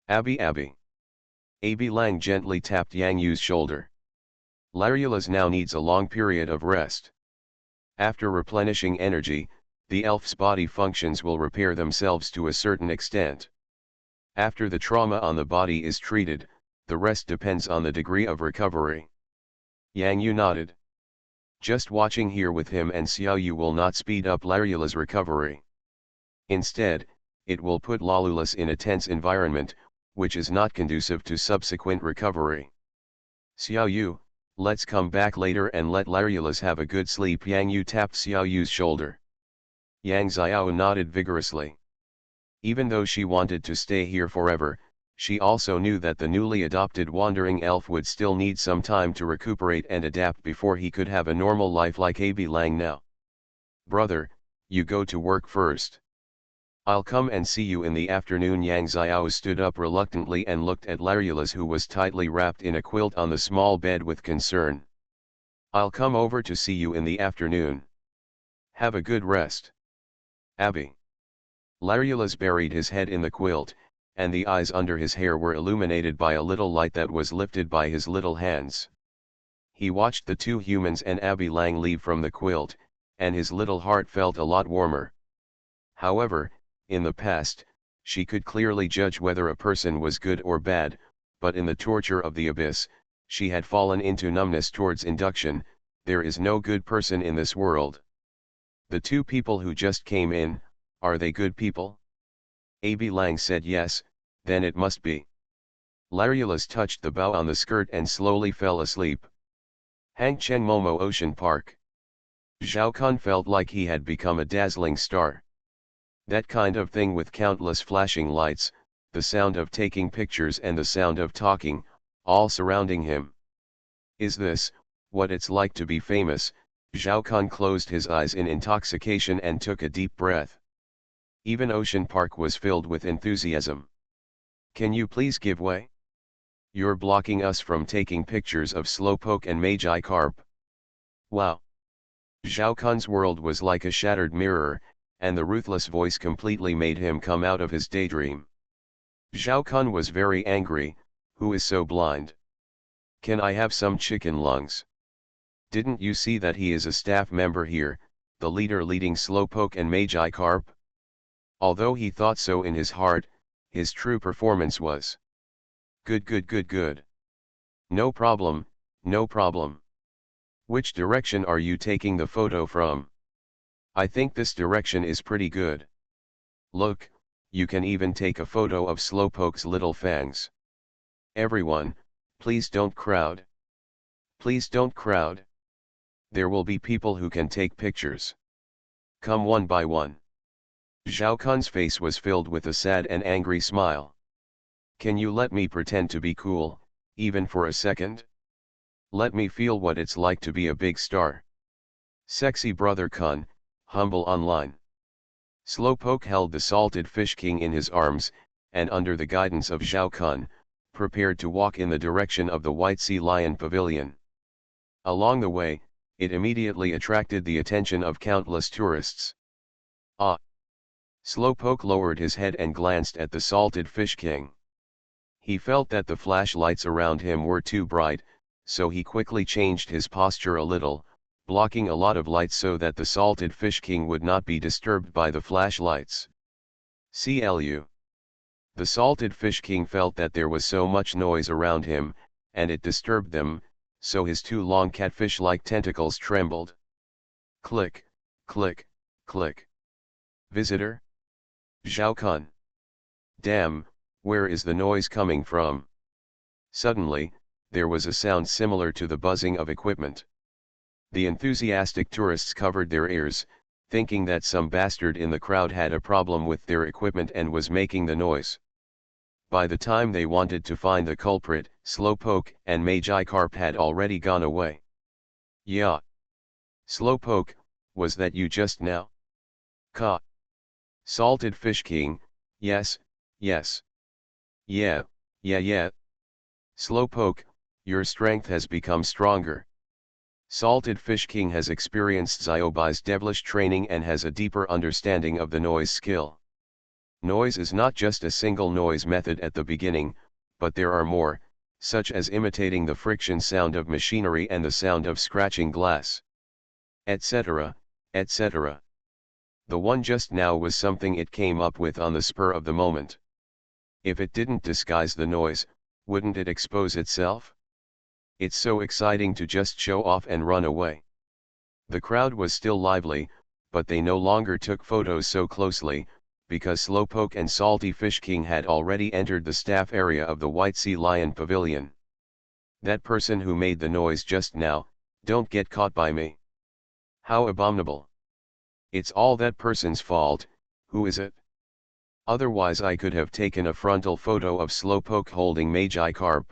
Abby. Abi Lang gently tapped Yang Yu's shoulder. Larula's now needs a long period of rest. After replenishing energy, the elf's body functions will repair themselves to a certain extent. After the trauma on the body is treated, the rest depends on the degree of recovery. Yang Yu nodded. Just watching here with him and Xiao Yu will not speed up Larula's recovery. Instead, it will put Larula's in a tense environment, which is not conducive to subsequent recovery. Xiao Yu, let's come back later and let Larula's have a good sleep. Yang Yu tapped Xiao Yu's shoulder. Yang Xiao nodded vigorously. Even though she wanted to stay here forever, she also knew that the newly adopted wandering elf would still need some time to recuperate and adapt before he could have a normal life like Abi Lang now. Brother, you go to work first. I'll come and see you in the afternoon. Yang Xiao stood up reluctantly and looked at Larula's, who was tightly wrapped in a quilt on the small bed, with concern. I'll come over to see you in the afternoon. Have a good rest. Abby. Larula's buried his head in the quilt, and the eyes under his hair were illuminated by a little light that was lifted by his little hands. He watched the two humans and Abi Lang leave from the quilt, and his little heart felt a lot warmer. However, in the past, she could clearly judge whether a person was good or bad, but in the torture of the abyss, she had fallen into numbness towards induction. There is no good person in this world. The two people who just came in, are they good people? Abi Lang said yes, then it must be. Larula's touched the bow on the skirt and slowly fell asleep. Hangcheng Momo Ocean Park. Zhao Kun felt like he had become a dazzling star. That kind of thing with countless flashing lights, the sound of taking pictures and the sound of talking, all surrounding him. Is this what it's like to be famous? Zhao Kun closed his eyes in intoxication and took a deep breath. Even Ocean Park was filled with enthusiasm. Can you please give way? You're blocking us from taking pictures of Slowpoke and Magikarp. Wow! Zhao Kun's world was like a shattered mirror, and the ruthless voice completely made him come out of his daydream. Zhao Kun was very angry. Who is so blind? Can I have some chicken lungs? Didn't you see that he is a staff member here, the leader leading Slowpoke and Magikarp? Although he thought so in his heart, his true performance was good. No problem, no problem. Which direction are you taking the photo from? I think this direction is pretty good. Look, you can even take a photo of Slowpoke's little fangs. Everyone, please don't crowd. Please don't crowd. There will be people who can take pictures. Come one by one. Zhao Kun's face was filled with a sad and angry smile. Can you let me pretend to be cool, even for a second? Let me feel what it's like to be a big star. Sexy brother Kun, humble online. Slowpoke held the salted fish king in his arms, and under the guidance of Zhao Kun, prepared to walk in the direction of the White Sea Lion Pavilion. Along the way, it immediately attracted the attention of countless tourists. Ah! Slowpoke lowered his head and glanced at the salted fish king. He felt that the flashlights around him were too bright, so he quickly changed his posture a little, blocking a lot of light so that the salted fish king would not be disturbed by the flashlights. CLU. The salted fish king felt that there was so much noise around him, and it disturbed them, so his two long catfish-like tentacles trembled. Click, click, click. Visitor? Zhao Kun. Damn, where is the noise coming from? Suddenly, there was a sound similar to the buzzing of equipment. The enthusiastic tourists covered their ears, thinking that some bastard in the crowd had a problem with their equipment and was making the noise. By the time they wanted to find the culprit, Slowpoke and Magikarp had already gone away. Yeah. Slowpoke, was that you just now? Ka. Salted Fish King, yes, yes. Yeah. Slowpoke, your strength has become stronger. Salted Fish King has experienced Xiaobai's devilish training and has a deeper understanding of the noise skill. Noise is not just a single noise method at the beginning, but there are more, such as imitating the friction sound of machinery and the sound of scratching glass, etc., etc. The one just now was something it came up with on the spur of the moment. If it didn't disguise the noise, wouldn't it expose itself? It's so exciting to just show off and run away. The crowd was still lively, but they no longer took photos so closely, because Slowpoke and Salty Fish King had already entered the staff area of the White Sea Lion Pavilion. That person who made the noise just now, don't get caught by me. How abominable. It's all that person's fault. Who is it? Otherwise I could have taken a frontal photo of Slowpoke holding Magikarp.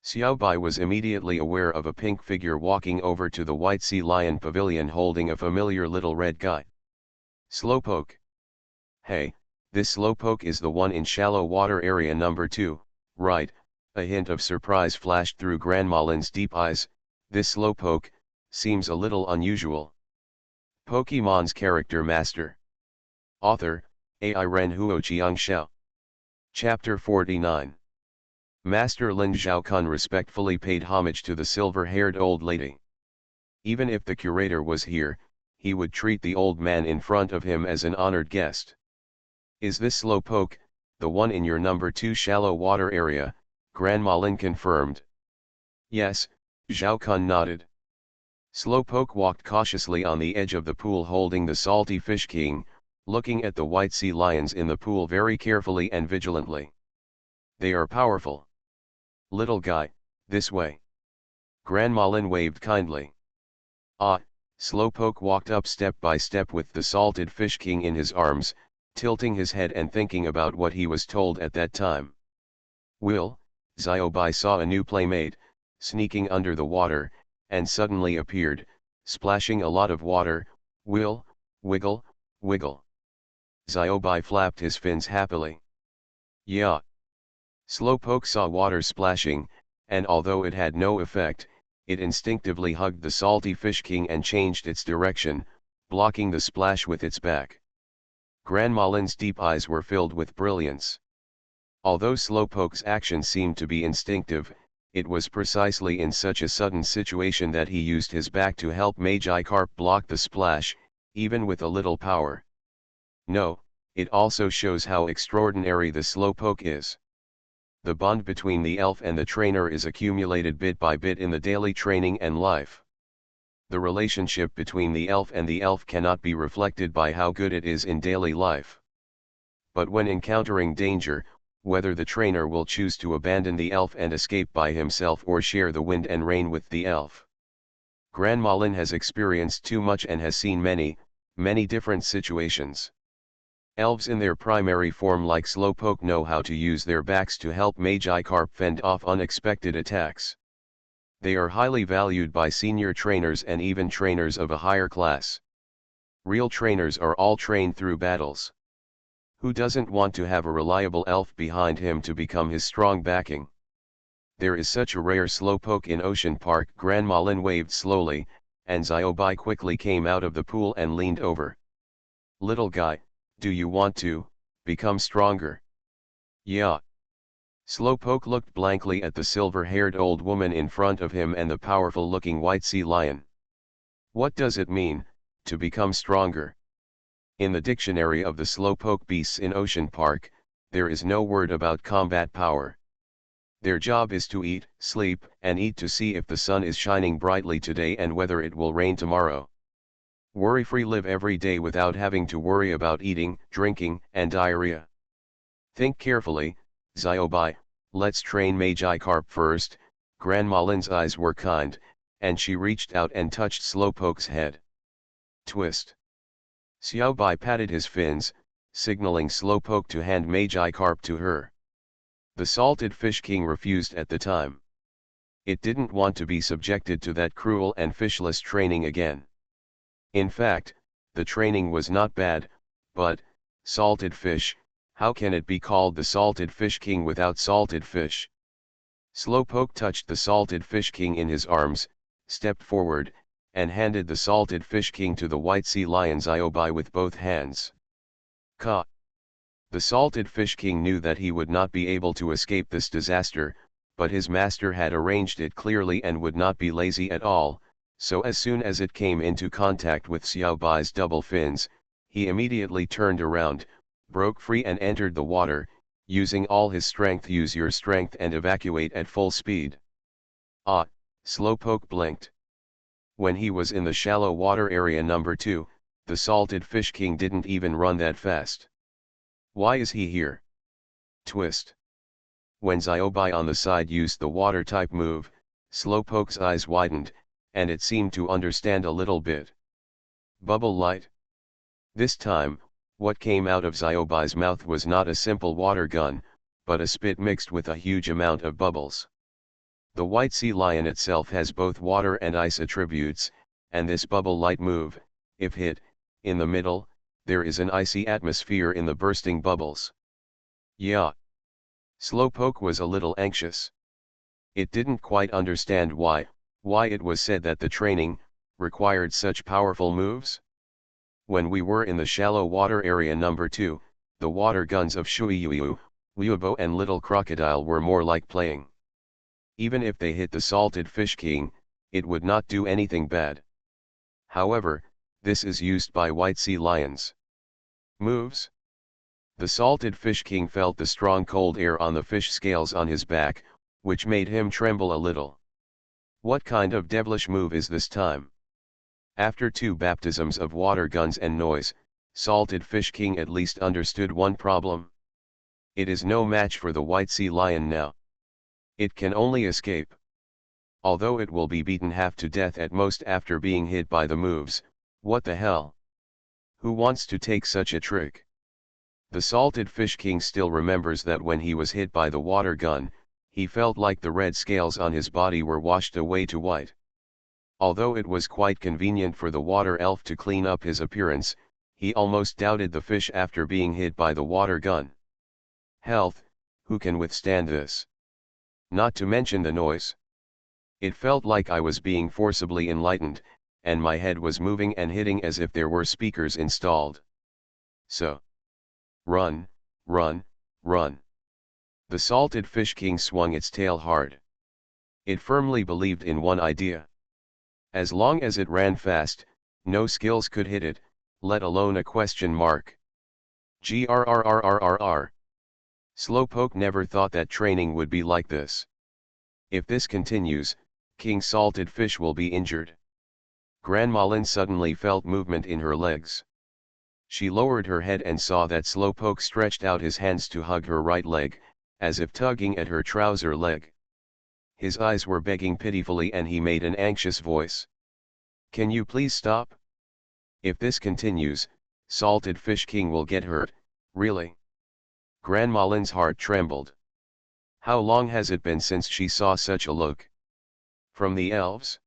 Xiaobai was immediately aware of a pink figure walking over to the White Sea Lion Pavilion holding a familiar little red guy. Slowpoke. Hey, this Slowpoke is the one in shallow water area number 2, right? A hint of surprise flashed through Grandma Lin's deep eyes. This Slowpoke seems a little unusual. Pokemon's Character Master. Author, AI Ren Huo Chiang Xiao. Chapter 49. Master Lin Zhaokun respectfully paid homage to the silver-haired old lady. Even if the curator was here, he would treat the old man in front of him as an honored guest. Is this Slowpoke, the one in your number 2 shallow water area? Grandma Lin confirmed. Yes, Zhaokun nodded. Slowpoke walked cautiously on the edge of the pool holding the Salty Fish King, looking at the white sea lions in the pool very carefully and vigilantly. They are powerful. Little guy, this way. Grandma Lin waved kindly. Ah, Slowpoke walked up step by step with the Salted Fish King in his arms, tilting his head and thinking about what he was told at that time. Will, Xiaobai saw a new playmate, sneaking under the water, and suddenly appeared, splashing a lot of water. Will, wiggle, Wiggle. Ziobai flapped his fins happily. Yeah. Slowpoke saw water splashing, and although it had no effect, it instinctively hugged the salty fish king and changed its direction, blocking the splash with its back. Grandmalin's deep eyes were filled with brilliance. Although Slowpoke's action seemed to be instinctive, it was precisely in such a sudden situation that he used his back to help Magikarp block the splash, even with a little power. No, it also shows how extraordinary the Slowpoke is. The bond between the elf and the trainer is accumulated bit by bit in the daily training and life. The relationship between the elf cannot be reflected by how good it is in daily life. But when encountering danger, whether the trainer will choose to abandon the elf and escape by himself or share the wind and rain with the elf. Grandmalin has experienced too much and has seen many, many different situations. Elves in their primary form like Slowpoke know how to use their backs to help Magikarp fend off unexpected attacks. They are highly valued by senior trainers and even trainers of a higher class. Real trainers are all trained through battles. Who doesn't want to have a reliable elf behind him to become his strong backing? There is such a rare Slowpoke in Ocean Park. Grandmalin waved slowly, and Ziobai quickly came out of the pool and leaned over. Little guy, do you want to become stronger? Yeah. Slowpoke looked blankly at the silver-haired old woman in front of him and the powerful-looking white sea lion. What does it mean, to become stronger? In the dictionary of the Slowpoke beasts in Ocean Park, there is no word about combat power. Their job is to eat, sleep, and eat to see if the sun is shining brightly today and whether it will rain tomorrow. Worry-free live every day without having to worry about eating, drinking, and diarrhea. Think carefully, Ziobai, let's train Magikarp first. Grandmalin's eyes were kind, and she reached out and touched Slowpoke's head. Twist. Xiaobai patted his fins, signaling Slowpoke to hand Magikarp to her. The salted fish king refused at the time. It didn't want to be subjected to that cruel and fishless training again. In fact, the training was not bad, but, salted fish, how can it be called the salted fish king without salted fish? Slowpoke touched the salted fish king in his arms, stepped forward, and handed the salted fish king to the white sea lion Ziobai with both hands. Ka! The salted fish king knew that he would not be able to escape this disaster, but his master had arranged it clearly and would not be lazy at all, so as soon as it came into contact with Xiaobai's double fins, he immediately turned around, broke free and entered the water, using all his strength. Use your strength and evacuate at full speed. Ah, Slowpoke blinked. When he was in the shallow water area number 2, the salted fish king didn't even run that fast. Why is he here? Twist. When Ziobai on the side used the water type move, Slowpoke's eyes widened, and it seemed to understand a little bit. Bubble light. This time, what came out of Ziobai's mouth was not a simple water gun, but a spit mixed with a huge amount of bubbles. The white sea lion itself has both water and ice attributes, and this bubble light move, if hit, in the middle, there is an icy atmosphere in the bursting bubbles. Yeah. Slowpoke was a little anxious. It didn't quite understand why it was said that the training required such powerful moves. When we were in the shallow water area number 2, the water guns of Shuiyu, Weebo and Little Crocodile were more like playing. Even if they hit the salted fish king, it would not do anything bad. However, this is used by white sea lions. Moves. The salted fish king felt the strong cold air on the fish scales on his back, which made him tremble a little. What kind of devilish move is this time? After 2 baptisms of water guns and noise, salted fish king at least understood one problem. It is no match for the white sea lion now. It can only escape. Although it will be beaten half to death at most after being hit by the moves, what the hell? Who wants to take such a trick? The salted fish king still remembers that when he was hit by the water gun, he felt like the red scales on his body were washed away to white. Although it was quite convenient for the water elf to clean up his appearance, He almost doubted the fish after being hit by the water gun. Health, who can withstand this? Not to mention the noise. It felt like I was being forcibly enlightened, and my head was moving and hitting as if there were speakers installed. So. Run, run, run. The salted fish king swung its tail hard. It firmly believed in one idea. As long as it ran fast, no skills could hit it, let alone a question mark. Grrrrrrrr. Slowpoke never thought that training would be like this. If this continues, King Salted Fish will be injured. Grandma suddenly felt movement in her legs. She lowered her head and saw that Slowpoke stretched out his hands to hug her right leg, as if tugging at her trouser leg. His eyes were begging pitifully and he made an anxious voice. Can you please stop? If this continues, Salted Fish King will get hurt, really. Grandma Lin's heart trembled. How long has it been since she saw such a look? From the elves?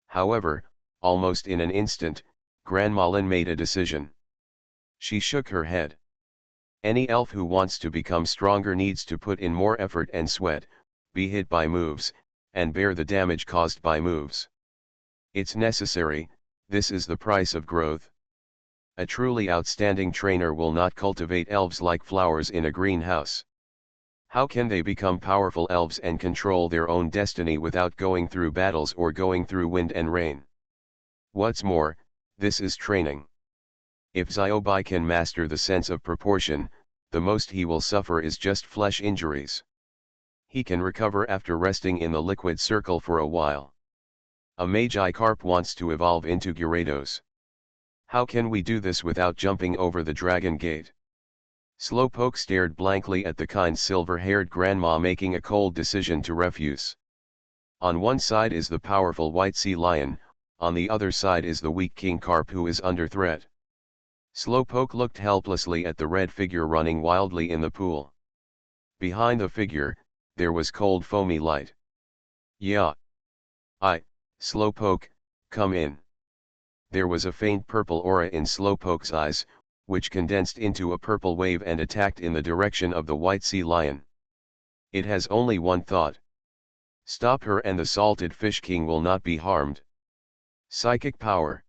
However, almost in an instant, Grandma Lin made a decision. She shook her head. Any elf who wants to become stronger needs to put in more effort and sweat, be hit by moves, and bear the damage caused by moves. It's necessary, this is the price of growth. A truly outstanding trainer will not cultivate elves like flowers in a greenhouse. How can they become powerful elves and control their own destiny without going through battles or going through wind and rain? What's more, this is training. If Ziobai can master the sense of proportion, the most he will suffer is just flesh injuries. He can recover after resting in the liquid circle for a while. A Magikarp wants to evolve into Gyarados. How can we do this without jumping over the Dragon Gate? Slowpoke stared blankly at the kind silver-haired grandma making a cold decision to refuse. On one side is the powerful white sea lion, on the other side is the weak King Carp who is under threat. Slowpoke looked helplessly at the red figure running wildly in the pool. Behind the figure, there was cold foamy light. Yeah. Slowpoke, come in. There was a faint purple aura in Slowpoke's eyes, which condensed into a purple wave and attacked in the direction of the white sea lion. It has only one thought. Stop her and the Salted Fish King will not be harmed. Psychic power.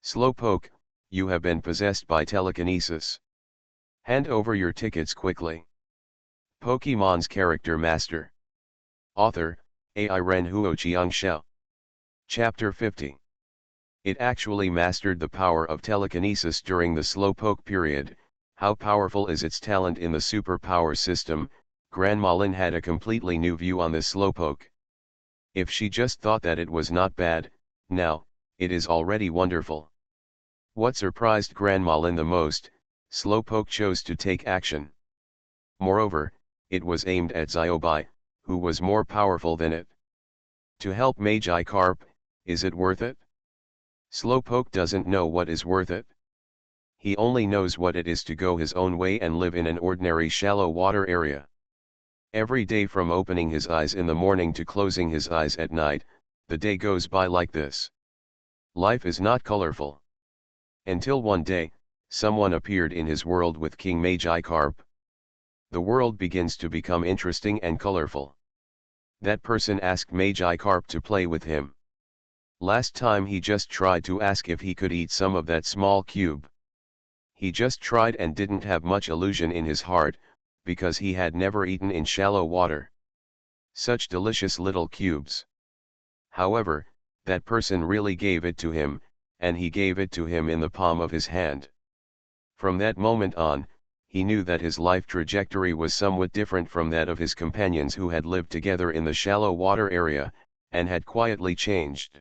Slowpoke, you have been possessed by telekinesis. Hand over your tickets quickly. Pokemon's Character Master. Author, AI Renhuo Qiangxiao. Chapter 50. It actually mastered the power of telekinesis during the Slowpoke period. How powerful is its talent in the superpower system? Grandma Lin had a completely new view on this Slowpoke. If she just thought that it was not bad, now, it is already wonderful. What surprised Grandma Lin the most, Slowpoke chose to take action. Moreover, it was aimed at Ziobai, who was more powerful than it. To help Magikarp, is it worth it? Slowpoke doesn't know what is worth it. He only knows what it is to go his own way and live in an ordinary shallow water area. Every day from opening his eyes in the morning to closing his eyes at night, the day goes by like this. Life is not colorful. Until one day, someone appeared in his world with King Magikarp. The world begins to become interesting and colorful. That person asked Magikarp to play with him. Last time he just tried to ask if he could eat some of that small cube. He just tried and didn't have much illusion in his heart, because he had never eaten in shallow water. Such delicious little cubes. However, that person really gave it to him, and he gave it to him in the palm of his hand. From that moment on, he knew that his life trajectory was somewhat different from that of his companions who had lived together in the shallow water area, and had quietly changed.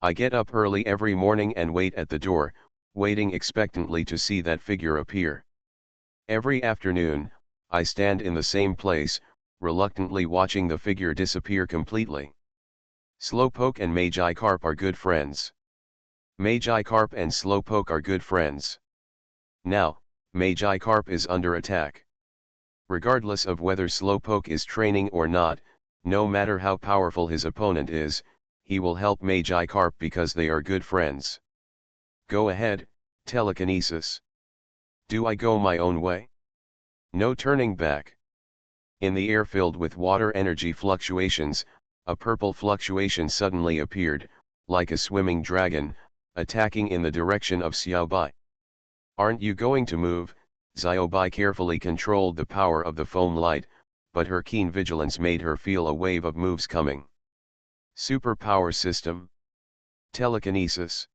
I get up early every morning and wait at the door, waiting expectantly to see that figure appear. Every afternoon, I stand in the same place, reluctantly watching the figure disappear completely. Slowpoke and Magikarp are good friends. Magikarp and Slowpoke are good friends. Now, Magikarp is under attack. Regardless of whether Slowpoke is training or not, no matter how powerful his opponent is, he will help Magikarp because they are good friends. Go ahead, Telekinesis. Do I go my own way? No turning back. In the air filled with water energy fluctuations, a purple fluctuation suddenly appeared, like a swimming dragon, attacking in the direction of Xiaobai. Aren't you going to move? Xiaobai carefully controlled the power of the foam light, but her keen vigilance made her feel a wave of moves coming. Superpower system. Telekinesis.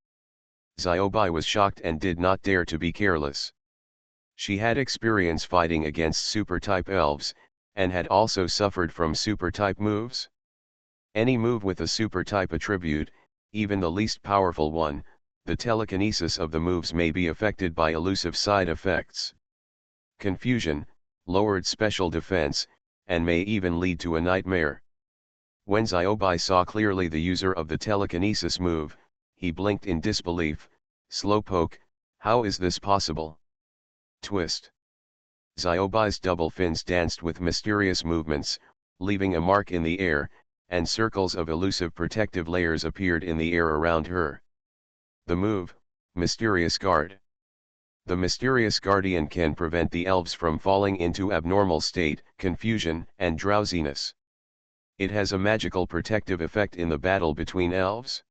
Xiaobai was shocked and did not dare to be careless. She had experience fighting against super-type elves, and had also suffered from super-type moves. Any move with a super-type attribute, even the least powerful one, the telekinesis of the moves may be affected by elusive side effects. Confusion, lowered special defense, and may even lead to a nightmare. When Xiaobai saw clearly the user of the telekinesis move, he blinked in disbelief. Slowpoke, how is this possible? Twist. Xiaobai's double fins danced with mysterious movements, leaving a mark in the air, and circles of elusive protective layers appeared in the air around her. The move, Mysterious Guard. The Mysterious Guardian can prevent the elves from falling into abnormal state, confusion, and drowsiness. It has a magical protective effect in the battle between elves.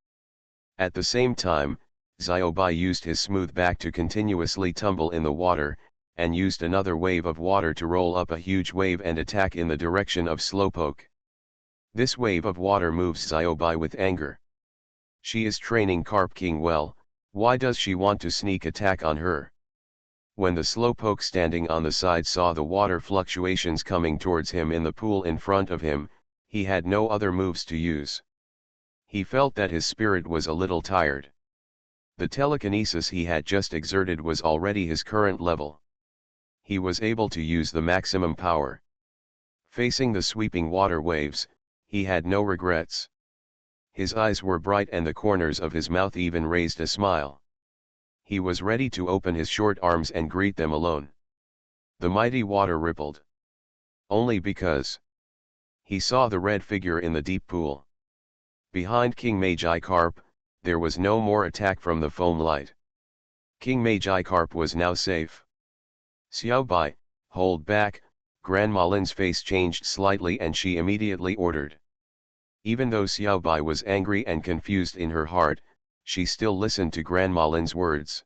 At the same time, Xiaobai used his smooth back to continuously tumble in the water, and used another wave of water to roll up a huge wave and attack in the direction of Slowpoke. This wave of water moves Xiaobai with anger. She is training Carp King well, why does she want to sneak attack on her? When the Slowpoke standing on the side saw the water fluctuations coming towards him in the pool in front of him, he had no other moves to use. He felt that his spirit was a little tired. The telekinesis he had just exerted was already his current level. He was able to use the maximum power. Facing the sweeping water waves, he had no regrets. His eyes were bright and the corners of his mouth even raised a smile. He was ready to open his short arms and greet them alone. The mighty water rippled. Only because he saw the red figure in the deep pool. Behind King Magikarp, there was no more attack from the foam light. King Magikarp was now safe. Xiaobai, hold back. Grandma Lin's face changed slightly and she immediately ordered. Even though Xiaobai was angry and confused in her heart, she still listened to Grandma Lin's words.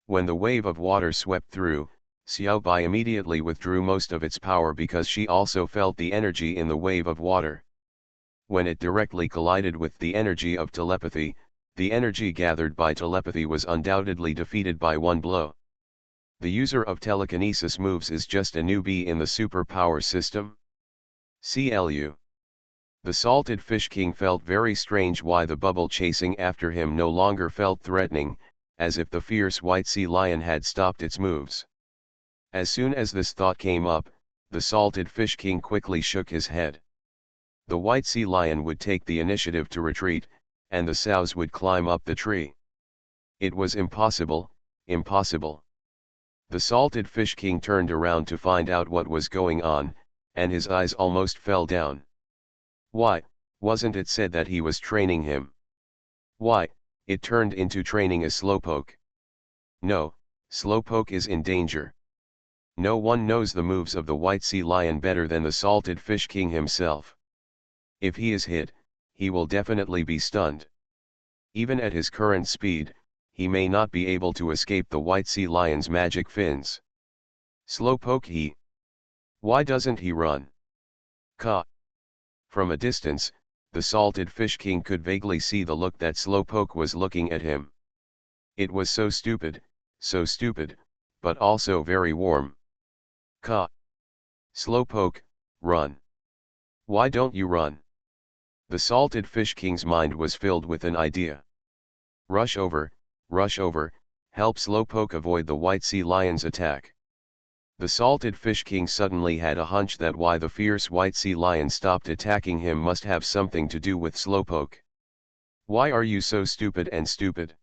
When the wave of water swept through, Xiaobai immediately withdrew most of its power because she also felt the energy in the wave of water. When it directly collided with the energy of telepathy, the energy gathered by telepathy was undoubtedly defeated by one blow. The user of telekinesis moves is just a newbie in the superpower system. CLU. The Salted Fish King felt very strange why the bubble chasing after him no longer felt threatening, as if the fierce white sea lion had stopped its moves. As soon as this thought came up, the Salted Fish King quickly shook his head. The white sea lion would take the initiative to retreat, and the sows would climb up the tree. It was impossible, impossible. The Salted Fish King turned around to find out what was going on, and his eyes almost fell down. Why, wasn't it said that he was training him? Why, it turned into training a Slowpoke. No, Slowpoke is in danger. No one knows the moves of the White Sea Lion better than the Salted Fish King himself. If he is hit, he will definitely be stunned. Even at his current speed, he may not be able to escape the White Sea Lion's magic fins. Slowpoke he. Why doesn't he run? Ka. From a distance, the Salted Fish King could vaguely see the look that Slowpoke was looking at him. It was so stupid, but also very warm. Ka. Slowpoke, run. Why don't you run? The Salted Fish King's mind was filled with an idea. Rush over, help Slowpoke avoid the White Sea Lion's attack. The Salted Fish King suddenly had a hunch that why the fierce White Sea Lion stopped attacking him must have something to do with Slowpoke. Why are you so stupid and stupid?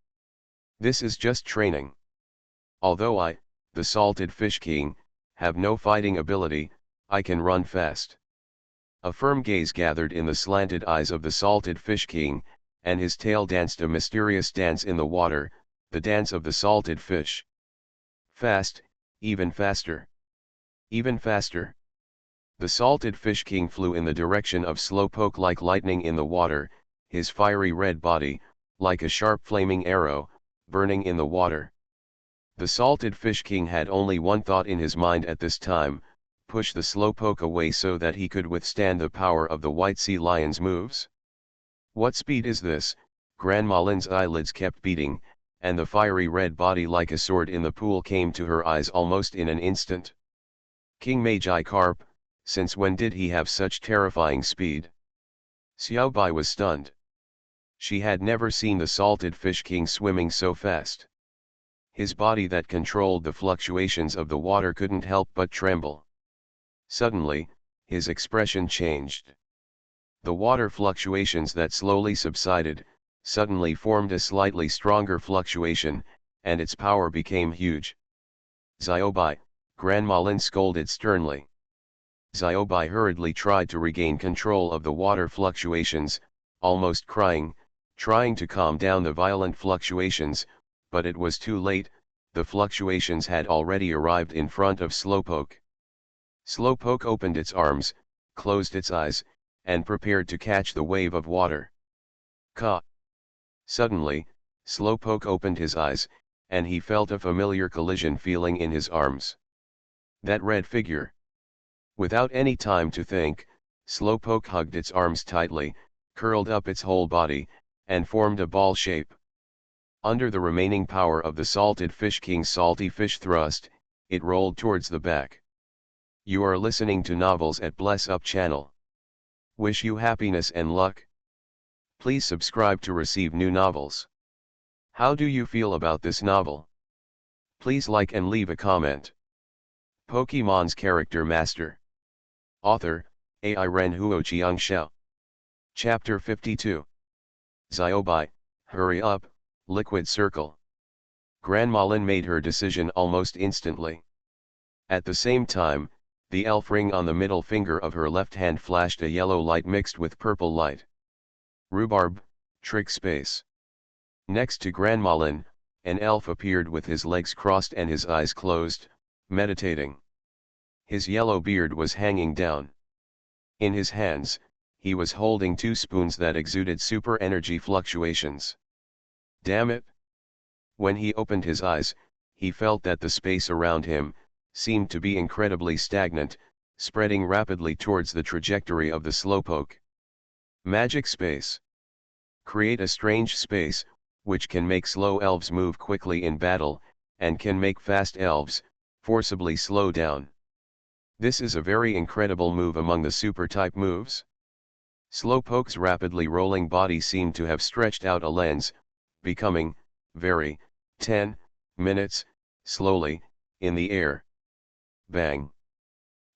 This is just training. Although I, the Salted Fish King, have no fighting ability, I can run fast. A firm gaze gathered in the slanted eyes of the Salted Fish King, and his tail danced a mysterious dance in the water, The dance of the salted fish. Fast, even faster. Even faster. The salted fish king flew in the direction of Slowpoke like lightning in the water, his fiery red body, like a sharp flaming arrow, burning in the water. The salted fish king had only one thought in his mind at this time: push the Slowpoke away so that he could withstand the power of the white sea lion's moves. What speed is this? Grandmalin's eyelids kept beating, and the fiery red body like a sword in the pool came to her eyes almost in an instant. King Magikarp, since when did he have such terrifying speed? Xiaobai was stunned. She had never seen the salted fish king swimming so fast. His body that controlled the fluctuations of the water couldn't help but tremble. Suddenly, his expression changed. The water fluctuations that slowly subsided, suddenly formed a slightly stronger fluctuation, and its power became huge. Xiaobai, Grandmalin scolded sternly. Xiaobai hurriedly tried to regain control of the water fluctuations, almost crying, trying to calm down the violent fluctuations, but it was too late. The fluctuations had already arrived in front of Slowpoke. Slowpoke opened its arms, closed its eyes, and prepared to catch the wave of water. Ka! Suddenly, Slowpoke opened his eyes, and he felt a familiar collision feeling in his arms. That red figure. Without any time to think, Slowpoke hugged its arms tightly, curled up its whole body, and formed a ball shape. Under the remaining power of the salted fish king's salty fish thrust, it rolled towards the back. You are listening to novels at Bless Up channel. Wish you happiness and luck. Please subscribe to receive new novels. How do you feel about this novel? Please like and leave a comment. Pokemon's Character Master. Author, Ai Ren Huoqiang Xiao. Chapter 52. Xiaobai, hurry up, Liquid Circle. Grandmalin made her decision almost instantly. At the same time, the elf ring on the middle finger of her left hand flashed a yellow light mixed with purple light. Rhubarb, Trick Space. Next to Grandmalin, an elf appeared with his legs crossed and his eyes closed, meditating. His yellow beard was hanging down. In his hands, he was holding 2 spoons that exuded super energy fluctuations. Damn it! When he opened his eyes, he felt that the space around him seemed to be incredibly stagnant, spreading rapidly towards the trajectory of the Slowpoke. Magic space. Create a strange space, which can make slow elves move quickly in battle, and can make fast elves forcibly slow down. This is a very incredible move among the super-type moves. Slowpoke's rapidly rolling body seemed to have stretched out a lens, becoming, 10 minutes, slowly, in the air. Bang!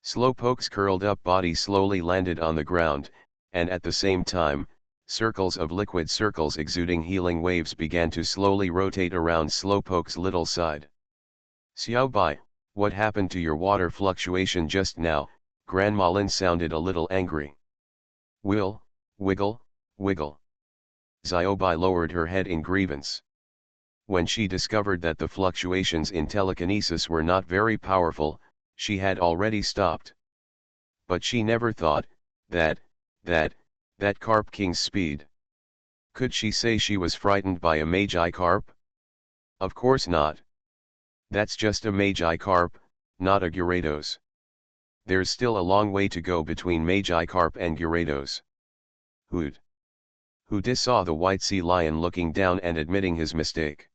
Slowpoke's curled-up body slowly landed on the ground, and at the same time, circles of liquid circles exuding healing waves began to slowly rotate around Slowpoke's little side. Xiaobai, what happened to your water fluctuation just now? Grandmalin sounded a little angry. Wiggle, wiggle. Xiaobai lowered her head in grievance. When she discovered that the fluctuations in telekinesis were not very powerful, she had already stopped. But she never thought that Carp King's speed. Could she say she was frightened by a Magikarp? Of course not. That's just a Magikarp, not a Gyarados. There's still a long way to go between Magikarp and Gyarados. Who saw the white sea lion looking down and admitting his mistake.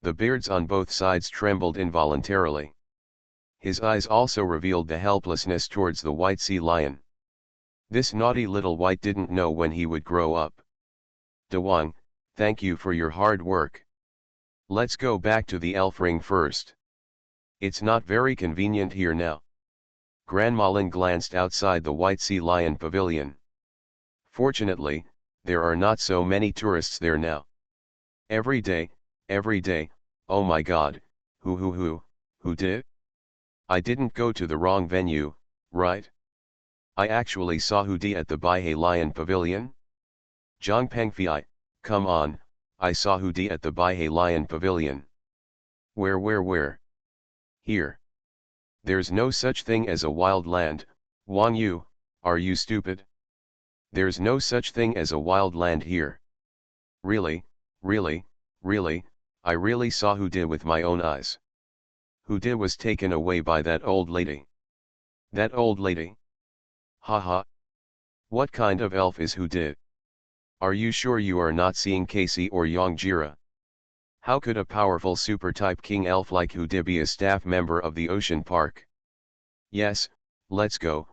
The beards on both sides trembled involuntarily. His eyes also revealed the helplessness towards the white sea lion. This naughty little wight didn't know when he would grow up. Dawang, thank you for your hard work. Let's go back to the elf ring first. It's not very convenient here now. Grandmalin glanced outside the white sea lion pavilion. Fortunately, there are not so many tourists there now. Every day, oh my god, who did? I didn't go to the wrong venue, right? I actually saw Hudi at the Baihe Lion Pavilion. Zhang Pengfei, come on, I saw Hudi at the Baihe Lion Pavilion. Where? Here. There's no such thing as a wild land, Wang Yu, are you stupid? There's no such thing as a wild land here. Really, I really saw Hudi with my own eyes. Hudi was taken away by that old lady. That old lady? Haha. What kind of elf is Hudi? Are you sure you are not seeing Casey or Yongjira? How could a powerful super-type king elf like Hudi be a staff member of the ocean park? Yes, let's go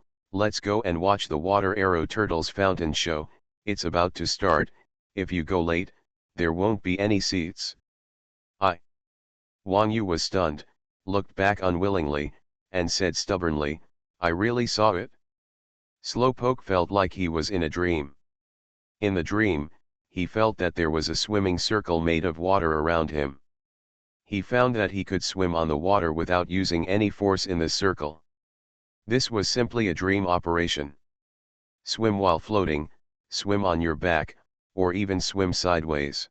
and watch the water arrow turtles fountain show, it's about to start, if you go late, there won't be any seats. Wang Yu was stunned, looked back unwillingly, and said stubbornly, I really saw it. Slowpoke felt like he was in a dream. In the dream, he felt that there was a swimming circle made of water around him. He found that he could swim on the water without using any force in the circle. This was simply a dream operation. Swim while floating, swim on your back, or even swim sideways.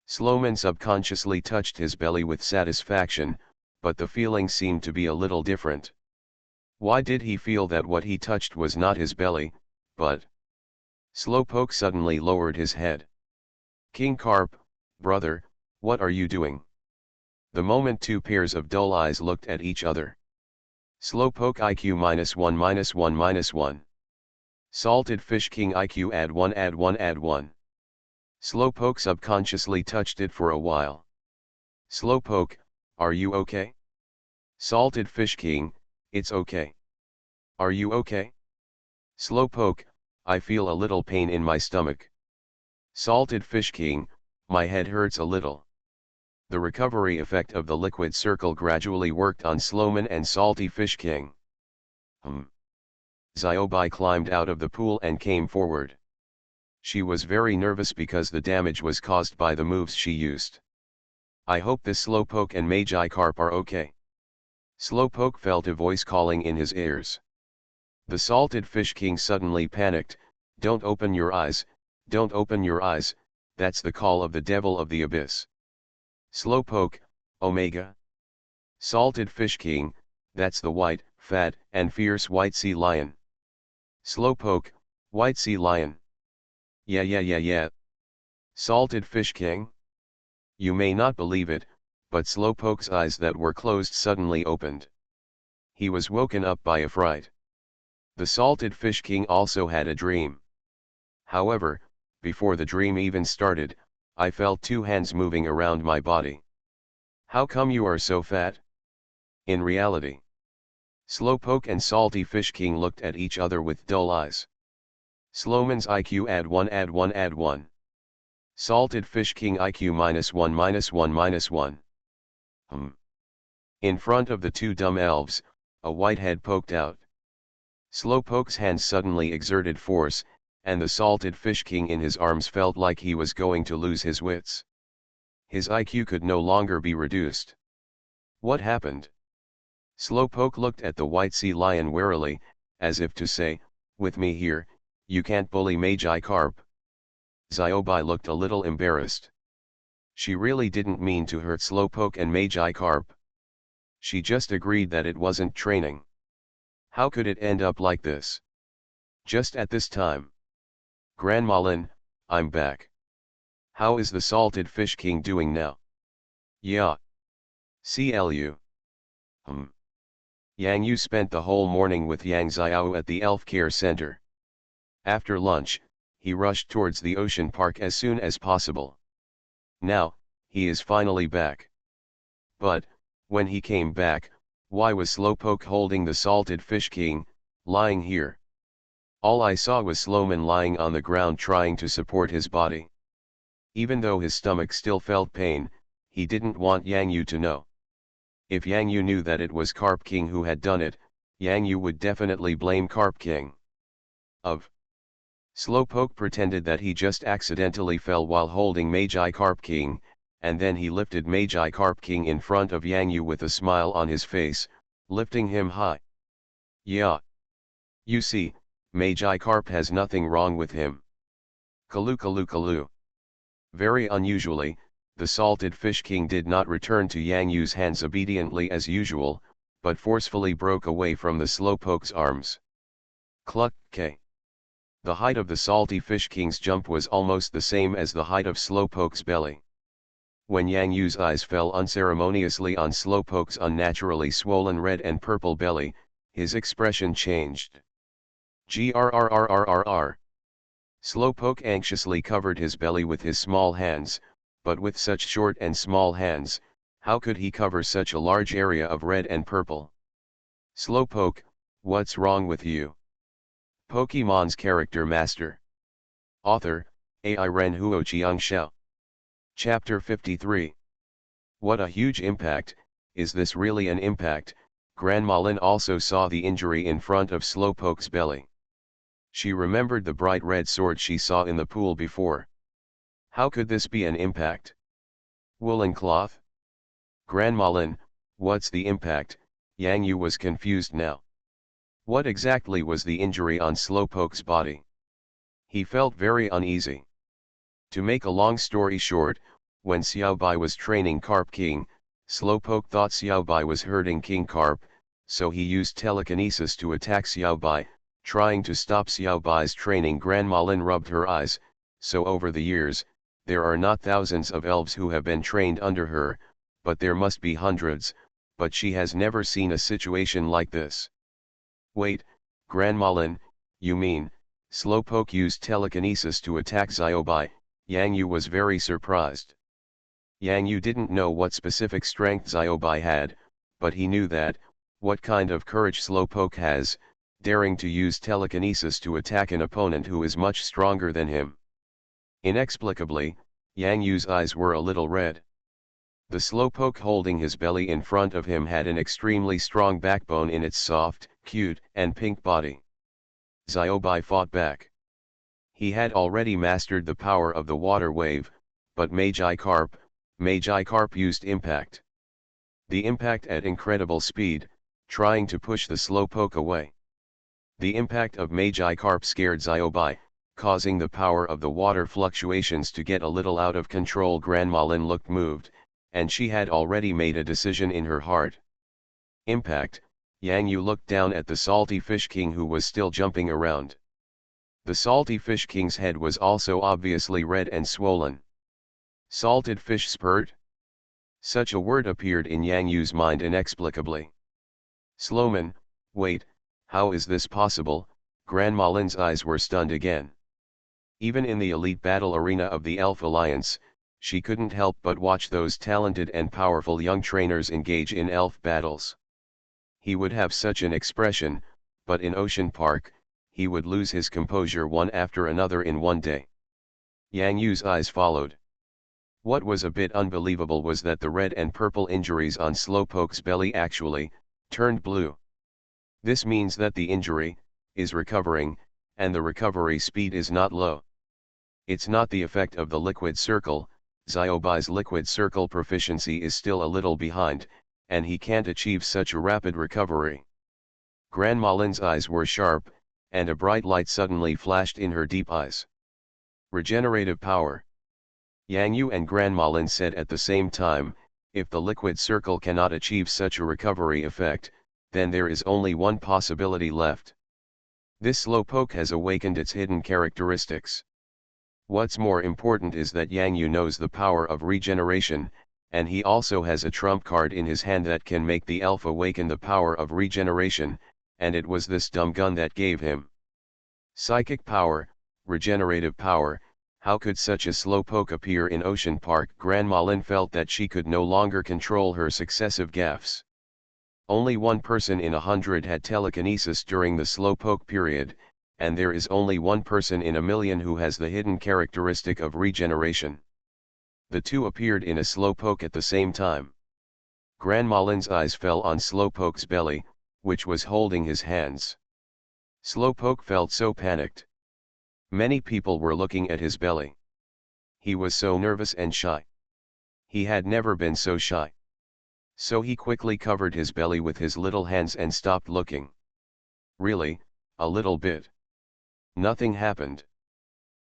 Sloman subconsciously touched his belly with satisfaction, but the feeling seemed to be a little different. Why did he feel that what he touched was not his belly, but... Slowpoke suddenly lowered his head. King Carp, brother, what are you doing? The moment two pairs of dull eyes looked at each other. Slowpoke IQ -1 -1 -1. Salted Fish King IQ add 1 . Slowpoke subconsciously touched it for a while. Slowpoke, are you okay? Salted Fish King, it's okay. Are you okay? Slowpoke, I feel a little pain in my stomach. Salted Fish King, my head hurts a little. The recovery effect of the liquid circle gradually worked on Slowman and Salty Fish King. Xiaobai climbed out of the pool and came forward. She was very nervous because the damage was caused by the moves she used. I hope this Slowpoke and Magikarp are okay. Slowpoke felt a voice calling in his ears. The Salted Fish King suddenly panicked, don't open your eyes, that's the call of the devil of the abyss. Slowpoke, Omega. Salted Fish King, that's the white, fat, and fierce white sea lion. Slowpoke, white sea lion. Yeah. Salted Fish King? You may not believe it, but Slowpoke's eyes that were closed suddenly opened. He was woken up by a fright. The Salted Fish King also had a dream. However, before the dream even started, I felt two hands moving around my body. How come you are so fat? In reality. Slowpoke and Salty Fish King looked at each other with dull eyes. Slowman's IQ add 1. Salted Fish King IQ -1 -1. In front of the two dumb elves, a white head poked out. Slowpoke's hands suddenly exerted force, and the Salted Fish King in his arms felt like he was going to lose his wits. His IQ could no longer be reduced. What happened? Slowpoke looked at the white sea lion warily, as if to say, with me here, you can't bully Magikarp. Xiaobai looked a little embarrassed. She really didn't mean to hurt Slowpoke and Magikarp. She just agreed that it wasn't training. How could it end up like this? Just at this time. Grandma Lin, I'm back. How is the Salted Fish King doing now? Yeah. CLU. Yang Yu spent the whole morning with Yang Xiao at the Elf Care Center. After lunch, he rushed towards the ocean park as soon as possible. Now, he is finally back. But, when he came back, why was Slowpoke holding the Salted Fish King, lying here? All I saw was Slowman lying on the ground trying to support his body. Even though his stomach still felt pain, he didn't want Yang Yu to know. If Yang Yu knew that it was Carp King who had done it, Yang Yu would definitely blame Carp King. Slowpoke pretended that he just accidentally fell while holding Magikarp King, and then he lifted Magikarp King in front of Yang Yu with a smile on his face, lifting him high. Yeah. You see, Magikarp has nothing wrong with him. Kalu. Very unusually, the salted fish king did not return to Yang Yu's hands obediently as usual, but forcefully broke away from the slowpoke's arms. Cluck, K. The height of the salty fish king's jump was almost the same as the height of Slowpoke's belly. When Yang Yu's eyes fell unceremoniously on Slowpoke's unnaturally swollen red and purple belly, his expression changed. Grrrrrrrr. Slowpoke anxiously covered his belly with his small hands, but with such short and small hands, how could he cover such a large area of red and purple? Slowpoke, what's wrong with you? Pokemon's Character Master. Author, AI Ren Huoqiang Xiao. Chapter 53. What a huge impact, is this really an impact? Grandma Lin also saw the injury in front of Slowpoke's belly. She remembered the bright red sword she saw in the pool before. How could this be an impact? Woolen cloth? Grandma Lin, what's the impact? Yang Yu was confused now. What exactly was the injury on Slowpoke's body? He felt very uneasy. To make a long story short, when Xiaobai was training Carp King, Slowpoke thought Xiaobai was hurting King Carp, so he used telekinesis to attack Xiaobai, trying to stop Xiaobai's training. Grandma Lin rubbed her eyes. So over the years, there are not thousands of elves who have been trained under her, but there must be hundreds, but she has never seen a situation like this. Wait, Grandma Lin, you mean, Slowpoke used telekinesis to attack Xiaobai? Yang Yu was very surprised. Yang Yu didn't know what specific strength Xiaobai had, but he knew that, what kind of courage Slowpoke has, daring to use telekinesis to attack an opponent who is much stronger than him. Inexplicably, Yang Yu's eyes were a little red. The Slowpoke holding his belly in front of him had an extremely strong backbone in its soft, cute, and pink body. Xiaobai fought back. He had already mastered the power of the water wave, but Magikarp used impact. The impact at incredible speed, trying to push the Slowpoke away. The impact of Magikarp scared Xiaobai, causing the power of the water fluctuations to get a little out of control. Grandma Lin looked moved, and she had already made a decision in her heart. Impact. Yang Yu looked down at the salty fish king who was still jumping around. The salty fish king's head was also obviously red and swollen. Salted fish spurt? Such a word appeared in Yang Yu's mind inexplicably. Slowman, wait, how is this possible? Grandma Lin's eyes were stunned again. Even in the elite battle arena of the Elf Alliance, she couldn't help but watch those talented and powerful young trainers engage in elf battles. He would have such an expression, but in Ocean Park, he would lose his composure one after another in one day. Yang Yu's eyes followed. What was a bit unbelievable was that the red and purple injuries on Slowpoke's belly actually turned blue. This means that the injury is recovering, and the recovery speed is not low. It's not the effect of the liquid circle. Xiaobai's liquid circle proficiency is still a little behind, and he can't achieve such a rapid recovery. Grandma Lin's eyes were sharp, and a bright light suddenly flashed in her deep eyes. Regenerative power. Yang Yu and Grandma Lin said at the same time, if the liquid circle cannot achieve such a recovery effect, then there is only one possibility left. This Slowpoke has awakened its hidden characteristics. What's more important is that Yang Yu knows the power of regeneration, and he also has a trump card in his hand that can make the elf awaken the power of regeneration, and it was this dumb gun that gave him psychic power, regenerative power. How could such a Slowpoke appear in Ocean Park? Grandma Lin felt that she could no longer control her successive gaffes. Only one person in 100 had telekinesis during the Slowpoke period, and there is only one person in 1,000,000 who has the hidden characteristic of regeneration. The two appeared in a Slowpoke at the same time. Grandma Lin's eyes fell on Slowpoke's belly, which was holding his hands. Slowpoke felt so panicked. Many people were looking at his belly. He was so nervous and shy. He had never been so shy. So he quickly covered his belly with his little hands and stopped looking. Really, a little bit. Nothing happened.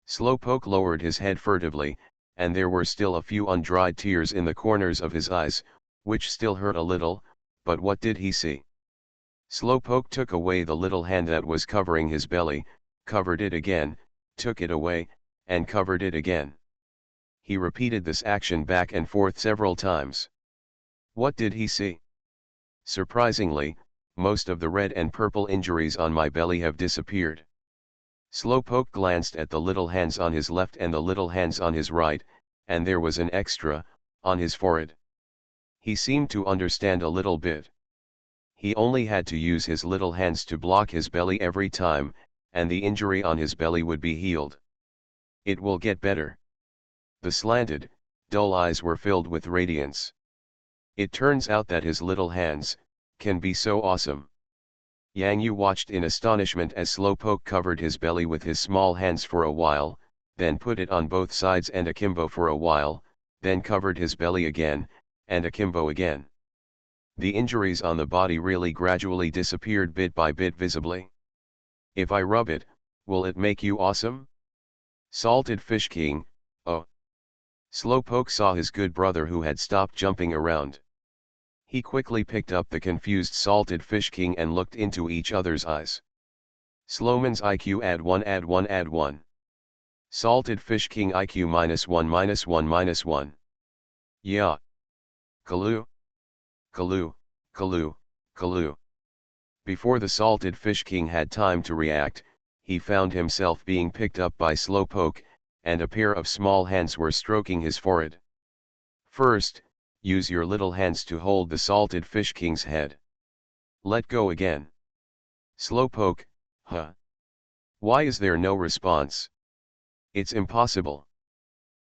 Slowpoke lowered his head furtively, and there were still a few undried tears in the corners of his eyes, which still hurt a little, but what did he see? Slowpoke took away the little hand that was covering his belly, covered it again, took it away, and covered it again. He repeated this action back and forth several times. What did he see? Surprisingly, most of the red and purple injuries on my belly have disappeared. Slowpoke glanced at the little hands on his left and the little hands on his right, and there was an extra, on his forehead. He seemed to understand a little bit. He only had to use his little hands to block his belly every time, and the injury on his belly would be healed. It will get better. The slanted, dull eyes were filled with radiance. It turns out that his little hands can be so awesome. Yang Yu watched in astonishment as Slowpoke covered his belly with his small hands for a while, then put it on both sides and akimbo for a while, then covered his belly again, and akimbo again. The injuries on the body really gradually disappeared bit by bit visibly. If I rub it, will it make you awesome? Salted Fish King, oh. Slowpoke saw his good brother who had stopped jumping around. He quickly picked up the confused Salted Fish King and looked into each other's eyes. Slowman's IQ add 1 add 1 add 1. Salted Fish King IQ -1 -1 -1. Yeah. Kaloo. Kaloo, Kaloo, Kaloo. Before the Salted Fish King had time to react, he found himself being picked up by Slowpoke, and a pair of small hands were stroking his forehead. First, use your little hands to hold the Salted Fish King's head. Let go again. Slowpoke, huh? Why is there no response? It's impossible.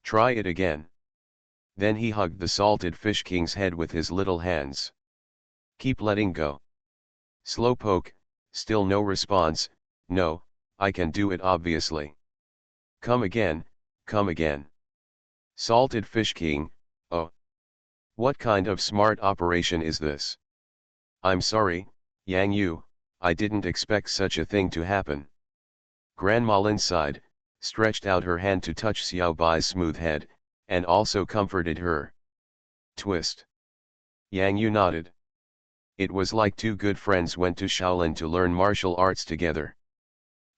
Try it again. Then he hugged the Salted Fish King's head with his little hands. Keep letting go. Slowpoke, still no response. No, I can do it obviously. Come again, come again. Salted Fish King, oh. What kind of smart operation is this? I'm sorry, Yang Yu, I didn't expect such a thing to happen. Grandma Lin sighed, stretched out her hand to touch Xiao Bai's smooth head, and also comforted her. Twist. Yang Yu nodded. It was like two good friends went to Shaolin to learn martial arts together.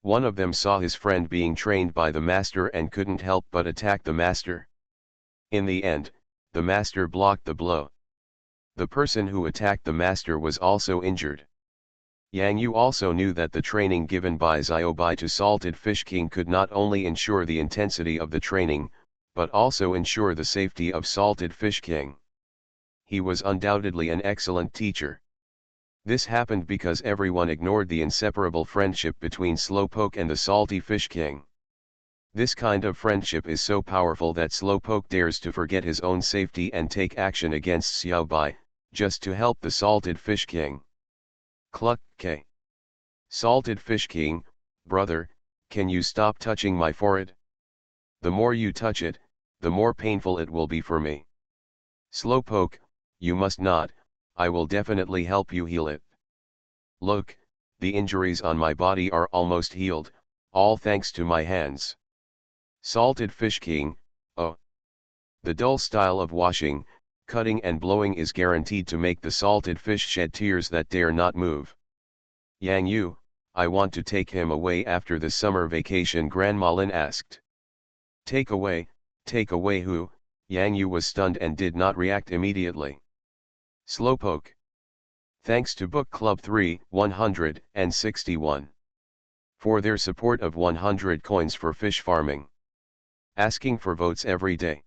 One of them saw his friend being trained by the master and couldn't help but attack the master. In the end, the master blocked the blow. The person who attacked the master was also injured. Yang Yu also knew that the training given by Xiao Bai to Salted Fish King could not only ensure the intensity of the training, but also ensure the safety of Salted Fish King. He was undoubtedly an excellent teacher. This happened because everyone ignored the inseparable friendship between Slowpoke and the Salty Fish King. This kind of friendship is so powerful that Slowpoke dares to forget his own safety and take action against Xiao Bai, just to help the Salted Fish King. Cluck, K. Salted Fish King, brother, can you stop touching my forehead? The more you touch it, the more painful it will be for me. Slowpoke, you must not, I will definitely help you heal it. Look, the injuries on my body are almost healed, all thanks to my hands. Salted Fish King, oh. The dull style of washing, cutting and blowing is guaranteed to make the salted fish shed tears that dare not move. Yang Yu, I want to take him away after the summer vacation, Grandma Lin asked. Take away who? Yang Yu was stunned and did not react immediately. Slowpoke. Thanks to Book Club 3/161 for their support of 100 coins for fish farming. Asking for votes every day.